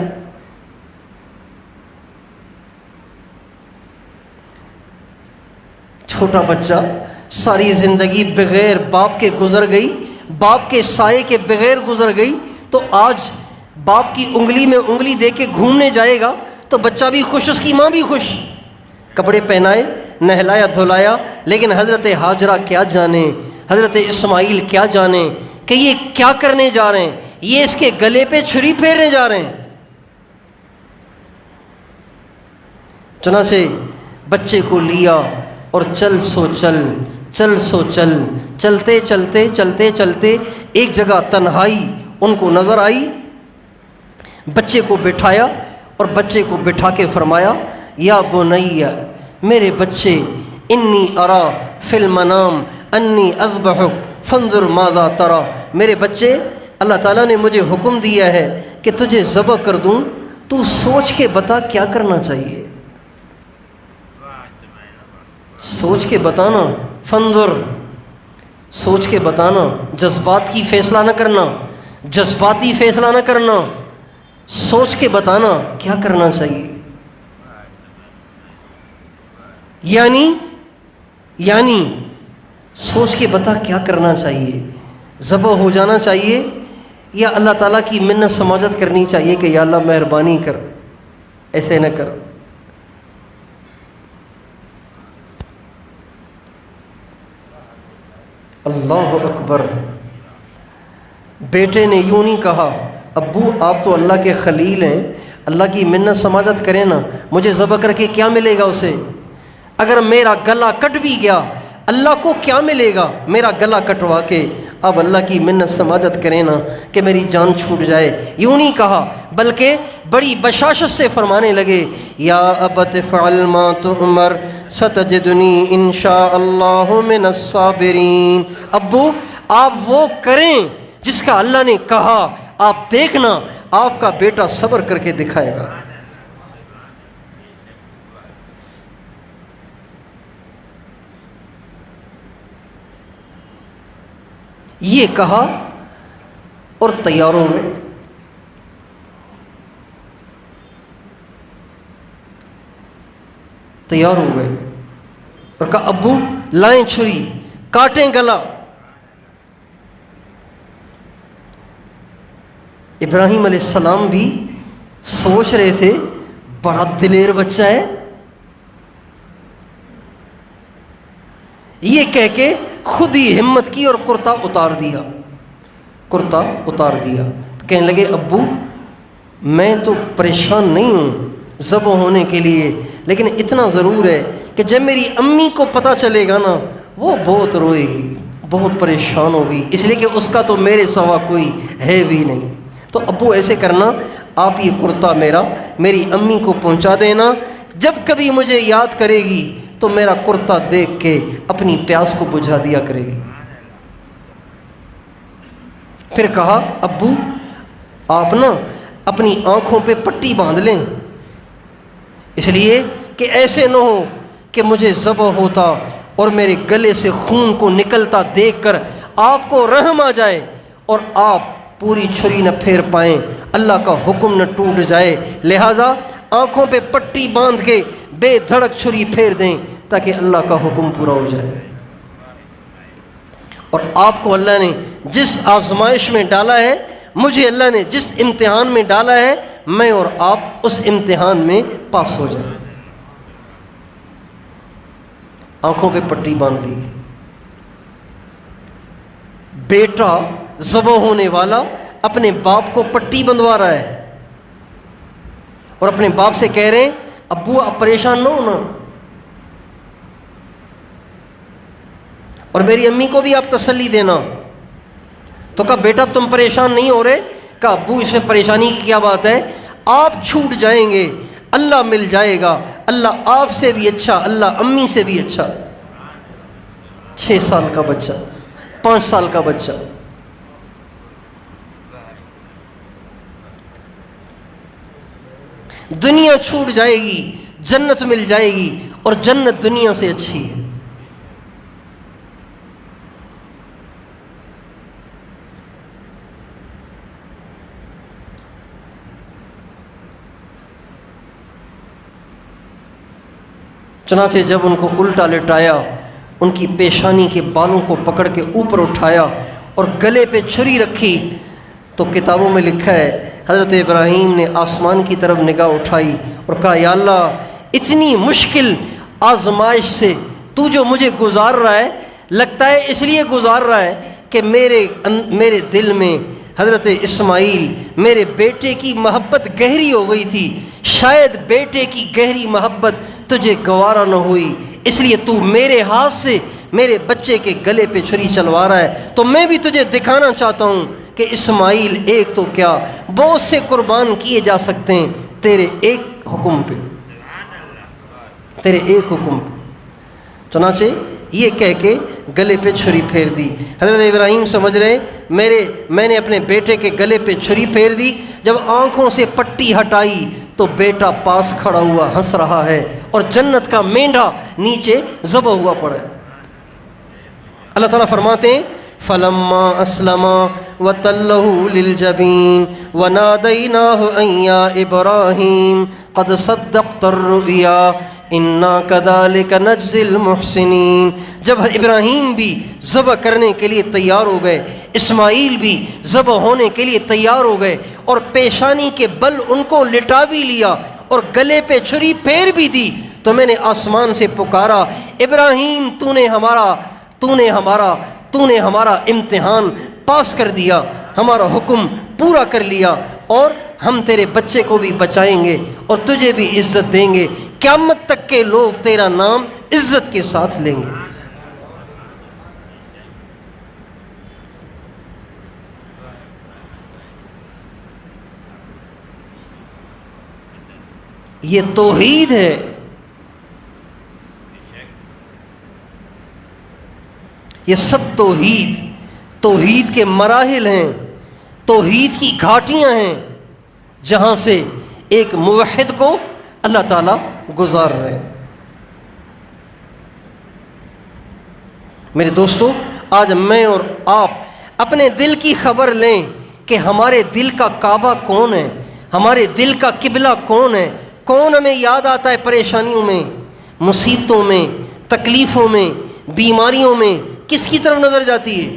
چھوٹا بچہ ساری زندگی بغیر باپ کے گزر گئی، باپ کے سائے کے بغیر گزر گئی، تو آج باپ کی انگلی میں انگلی دے کے گھومنے جائے گا تو بچہ بھی خوش، اس کی ماں بھی خوش، کپڑے پہنائے، نہلایا دھلایا، لیکن حضرت ہاجرہ کیا جانے، حضرت اسماعیل کیا جانے کہ یہ کیا کرنے جا رہے ہیں، یہ اس کے گلے پہ چھری پھیرنے جا رہے ہیں۔ چنانچہ بچے کو لیا اور چل سو چل، چل سو چل، چلتے چلتے چلتے چلتے ایک جگہ تنہائی ان کو نظر آئی، بچے کو بٹھایا اور بچے کو بٹھا کے فرمایا یا بنی، میرے بچے، انی ارا فی المنام انی اذبحک فانظر ماذا ترى، میرے بچے اللہ تعالیٰ نے مجھے حکم دیا ہے کہ تجھے ذبح کر دوں، تو سوچ کے بتا کیا کرنا چاہیے، سوچ کے بتانا، فانظر، سوچ کے بتانا، جذبات کی فیصلہ نہ کرنا، جذباتی فیصلہ نہ کرنا، سوچ کے بتانا کیا کرنا چاہیے، یعنی سوچ کے بتا کیا کرنا چاہیے، ذبح ہو جانا چاہیے یا اللہ تعالیٰ کی منت سماجت کرنی چاہیے کہ یا اللہ مہربانی کر، ایسے نہ کر۔ اللہ اکبر، بیٹے نے یوں نہیں کہا ابو آپ تو اللہ کے خلیل ہیں، اللہ کی منت سماجت کریں نا، مجھے ذبح کر کے کیا ملے گا اسے، اگر میرا گلا کٹ بھی گیا اللہ کو کیا ملے گا، میرا گلا کٹوا کے اب اللہ کی منت سماجت کریں نا کہ میری جان چھوٹ جائے، یوں نہیں کہا بلکہ بڑی بشاشت سے فرمانے لگے یا ابت فعل ما تؤمر ستجدنی انشاء اللہ من الصابرین، ابو آپ وہ کریں جس کا اللہ نے کہا، آپ دیکھنا آپ کا بیٹا صبر کر کے دکھائے گا۔ یہ کہا اور تیار ہو گئے، تیار ہو گئے اور کہا ابو لائیں چھری، کاٹیں گلا۔ ابراہیم علیہ السلام بھی سوچ رہے تھے بڑا دلیر بچہ ہے، یہ کہہ کے خود ہی ہمت کی اور کرتا اتار دیا، کرتا اتار دیا، کہنے لگے ابو میں تو پریشان نہیں ہوں ذبح ہونے کے لیے، لیکن اتنا ضرور ہے کہ جب میری امی کو پتہ چلے گا نا وہ بہت روئے گی، بہت پریشان ہوگی، اس لیے کہ اس کا تو میرے سوا کوئی ہے بھی نہیں، تو ابو ایسے کرنا آپ یہ کرتا میری امی کو پہنچا دینا، جب کبھی مجھے یاد کرے گی تو میرا کرتا دیکھ کے اپنی پیاس کو بجھا دیا کرے گی۔ پھر کہا ابو آپ نا اپنی آنکھوں پہ پٹی باندھ لیں، اس لیے کہ ایسے نہ ہو کہ مجھے ذبح ہوتا اور میرے گلے سے خون کو نکلتا دیکھ کر آپ کو رحم آ جائے اور آپ پوری چھری نہ پھیر پائیں، اللہ کا حکم نہ ٹوٹ جائے، لہٰذا آنکھوں پہ پٹی باندھ کے بے دھڑک چھری پھیر دیں تاکہ اللہ کا حکم پورا ہو جائے۔ اور آپ کو اللہ نے جس آزمائش میں ڈالا ہے، مجھے اللہ نے جس امتحان میں ڈالا ہے، میں اور آپ اس امتحان میں پاس ہو جائیں۔ آنکھوں پہ پٹی باندھ لی، بیٹا ذبح ہونے والا اپنے باپ کو پٹی بندھوا رہا ہے اور اپنے باپ سے کہہ رہے ہیں ابو آپ پریشان نہ ہونا، اور میری امی کو بھی آپ تسلی دینا۔ تو کہا بیٹا تم پریشان نہیں ہو رہے؟ کہا ابو اس میں پریشانی کی کیا بات ہے، آپ چھوٹ جائیں گے، اللہ مل جائے گا، اللہ آپ سے بھی اچھا، اللہ امی سے بھی اچھا۔ 6 سال کا بچہ، 5 سال کا بچہ، دنیا چھوٹ جائے گی، جنت مل جائے گی، اور جنت دنیا سے اچھی ہے۔ چنانچہ جب ان کو الٹا لٹایا، ان کی پیشانی کے بالوں کو پکڑ کے اوپر اٹھایا اور گلے پہ چھری رکھی، تو کتابوں میں لکھا ہے حضرت ابراہیم نے آسمان کی طرف نگاہ اٹھائی اور کہا یا اللہ اتنی مشکل آزمائش سے تو جو مجھے گزار رہا ہے، لگتا ہے اس لیے گزار رہا ہے کہ میرے دل میں حضرت اسماعیل میرے بیٹے کی محبت گہری ہو گئی تھی، شاید بیٹے کی گہری محبت تجھے گوارا نہ ہوئی، اس لیے تو میرے ہاتھ سے میرے بچے کے گلے پہ چھری چلوا رہا ہے۔ تو میں بھی تجھے دکھانا چاہتا ہوں کہ اسماعیل ایک تو کیا بہت سے قربان کیے جا سکتے ہیں تیرے ایک حکم پہ، تیرے ایک حکم پہ۔ چنانچہ یہ کہہ کے گلے پہ چھری پھیر دی۔ حضرت ابراہیم سمجھ رہے میں نے اپنے بیٹے کے گلے پہ چھری پھیر دی۔ جب آنکھوں سے پٹی ہٹائی تو بیٹا پاس کھڑا ہوا ہنس رہا ہے اور جنت کا مینڈھا نیچے ذبح ہوا پڑا ہے۔ اللہ تعالیٰ فرماتے ہیں فَلَمَّا أَسْلَمَا وَتَلَّهُ لِلْجَبِينِ وَنَادَيْنَاهُ أَن يَا إِبْرَاهِيمُ قَدْ صَدَّقْتَ الرُّؤْيَا إِنَّا كَذَلِكَ نَجْزِي الْمُحْسِنِينَ۔ جب ابراہیم بھی ذبح کرنے کے لیے تیار ہو گئے، اسماعیل بھی ذبح ہونے کے لیے تیار ہو گئے، اور پیشانی کے بل ان کو لٹا بھی لیا اور گلے پہ چھری پھیر بھی دی، تو میں نے آسمان سے پکارا ابراہیم تو نے ہمارا امتحان پاس کر دیا، ہمارا حکم پورا کر لیا، اور ہم تیرے بچے کو بھی بچائیں گے اور تجھے بھی عزت دیں گے، قیامت تک کے لوگ تیرا نام عزت کے ساتھ لیں گے۔ یہ توحید ہے، یہ سب توحید کے مراحل ہیں، توحید کی گھاٹیاں ہیں، جہاں سے ایک موحد کو اللہ تعالیٰ گزار رہے ہیں۔ میرے دوستو، آج میں اور آپ اپنے دل کی خبر لیں کہ ہمارے دل کا کعبہ کون ہے، ہمارے دل کا قبلہ کون ہے، کون ہمیں یاد آتا ہے پریشانیوں میں، مصیبتوں میں، تکلیفوں میں، بیماریوں میں، کس کی طرف نظر جاتی ہے؟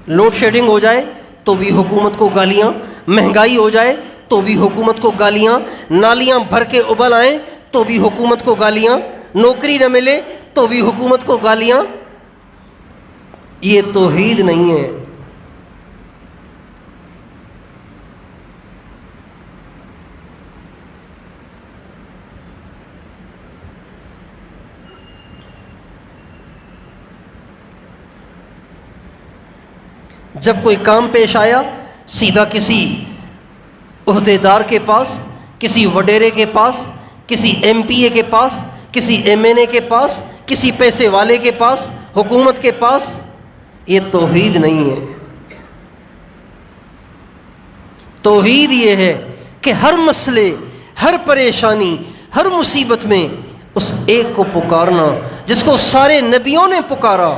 لوڈ شیڈنگ ہو جائے تو بھی حکومت کو گالیاں، مہنگائی ہو جائے تو بھی حکومت کو گالیاں، نالیاں بھر کے ابل آئیں تو بھی حکومت کو گالیاں، نوکری نہ ملے تو بھی حکومت کو گالیاں۔ یہ توحید نہیں ہے۔ جب کوئی کام پیش آیا سیدھا کسی عہدیدار کے پاس، کسی وڈیرے کے پاس، کسی ایم پی اے کے پاس، کسی ایم این اے کے پاس، کسی پیسے والے کے پاس، حکومت کے پاس. یہ توحید نہیں ہے. توحید یہ ہے کہ ہر مسئلے، ہر پریشانی، ہر مصیبت میں اس ایک کو پکارنا جس کو سارے نبیوں نے پکارا،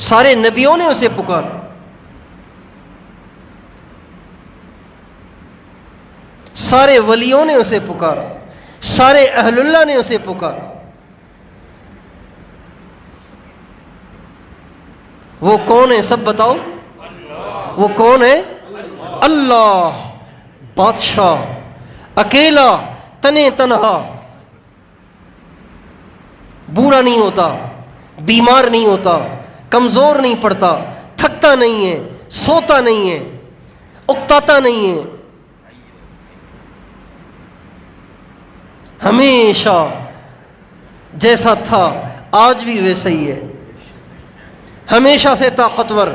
سارے نبیوں نے اسے پکارا، سارے ولیوں نے اسے پکارا، سارے اہل اللہ نے اسے پکارا. وہ کون ہے سب بتاؤ؟ وہ کون ہے؟ اللہ، بادشاہ، اکیلا، تنے تنہا، بوڑھا نہیں ہوتا، بیمار نہیں ہوتا، کمزور نہیں پڑتا، تھکتا نہیں ہے، سوتا نہیں ہے، اکتاتا نہیں ہے. ہمیشہ جیسا تھا آج بھی ویسا ہی ہے. ہمیشہ سے طاقتور،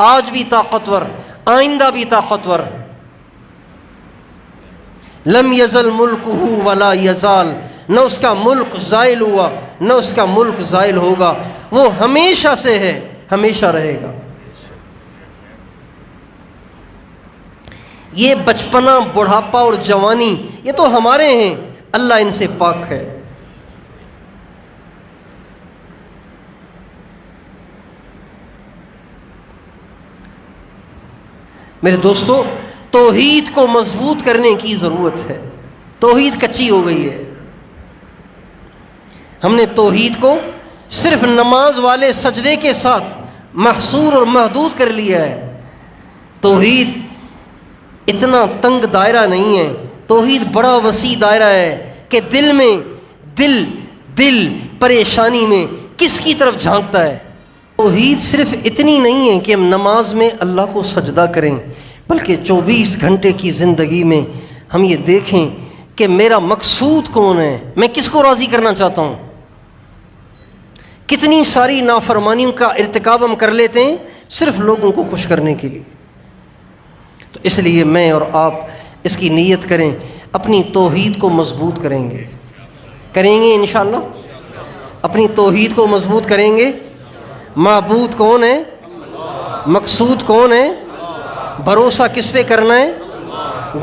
آج بھی طاقتور، آئندہ بھی طاقتور. لم یزل ملکہ ولا یزال، نہ اس کا ملک زائل ہوا نہ اس کا ملک زائل ہوگا. وہ ہمیشہ سے ہے، ہمیشہ رہے گا. یہ بچپنا، بڑھاپا اور جوانی یہ تو ہمارے ہیں، اللہ ان سے پاک ہے. میرے دوستو، توحید کو مضبوط کرنے کی ضرورت ہے. توحید کچی ہو گئی ہے. ہم نے توحید کو صرف نماز والے سجدے کے ساتھ محصور اور محدود کر لیا ہے. توحید اتنا تنگ دائرہ نہیں ہے، توحید بڑا وسیع دائرہ ہے کہ دل پریشانی میں کس کی طرف جھانکتا ہے. توحید صرف اتنی نہیں ہے کہ ہم نماز میں اللہ کو سجدہ کریں، بلکہ 24 گھنٹے کی زندگی میں ہم یہ دیکھیں کہ میرا مقصود کون ہے، میں کس کو راضی کرنا چاہتا ہوں. کتنی ساری نافرمانیوں کا ارتکاب ہم کر لیتے ہیں صرف لوگوں کو خوش کرنے کے لیے. تو اس لیے میں اور آپ اس کی نیت کریں، اپنی توحید کو مضبوط کریں گے انشاءاللہ. اپنی توحید کو مضبوط کریں گے. معبود کون ہے؟ مقصود کون ہے؟ بھروسہ کس پہ کرنا ہے؟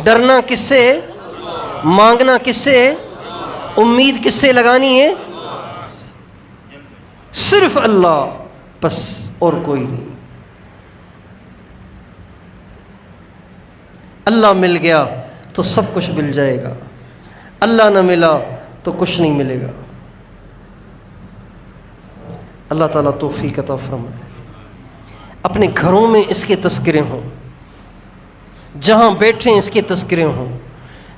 ڈرنا کس سے ہے؟ مانگنا کس سے ہے؟ امید کس سے لگانی ہے؟ صرف اللہ، بس اور کوئی نہیں. اللہ مل گیا تو سب کچھ مل جائے گا، اللہ نہ ملا تو کچھ نہیں ملے گا. اللہ تعالیٰ توفیق عطا فرمائے. اپنے گھروں میں اس کے تذکرے ہوں، جہاں بیٹھیں اس کے تذکرے ہوں.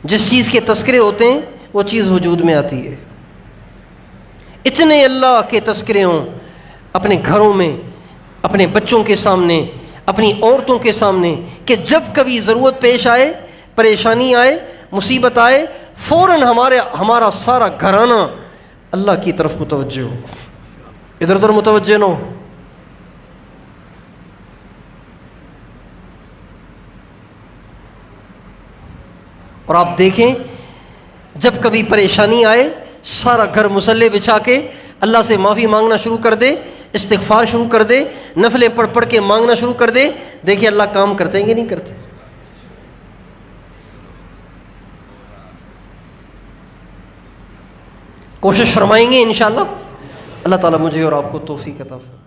جس چیز کے تذکرے ہوتے ہیں وہ چیز وجود میں آتی ہے. اتنے اللہ کے تذکرے ہوں اپنے گھروں میں، اپنے بچوں کے سامنے، اپنی عورتوں کے سامنے، کہ جب کبھی ضرورت پیش آئے، پریشانی آئے، مصیبت آئے، فوراً ہمارا سارا گھرانہ اللہ کی طرف متوجہ ہو، ادھر ادھر متوجہ نہ ہو. اور آپ دیکھیں جب کبھی پریشانی آئے سارا گھر مصلے بچھا کے اللہ سے معافی مانگنا شروع کر دے، استغفار شروع کر دے، نفلیں پڑھ پڑھ کے مانگنا شروع کر دے. دیکھیں اللہ کام کرتے ہیں کہ نہیں کرتے. کوشش فرمائیں گے انشاءاللہ. اللہ تعالیٰ مجھے اور آپ کو توفیق عطا فرمائے.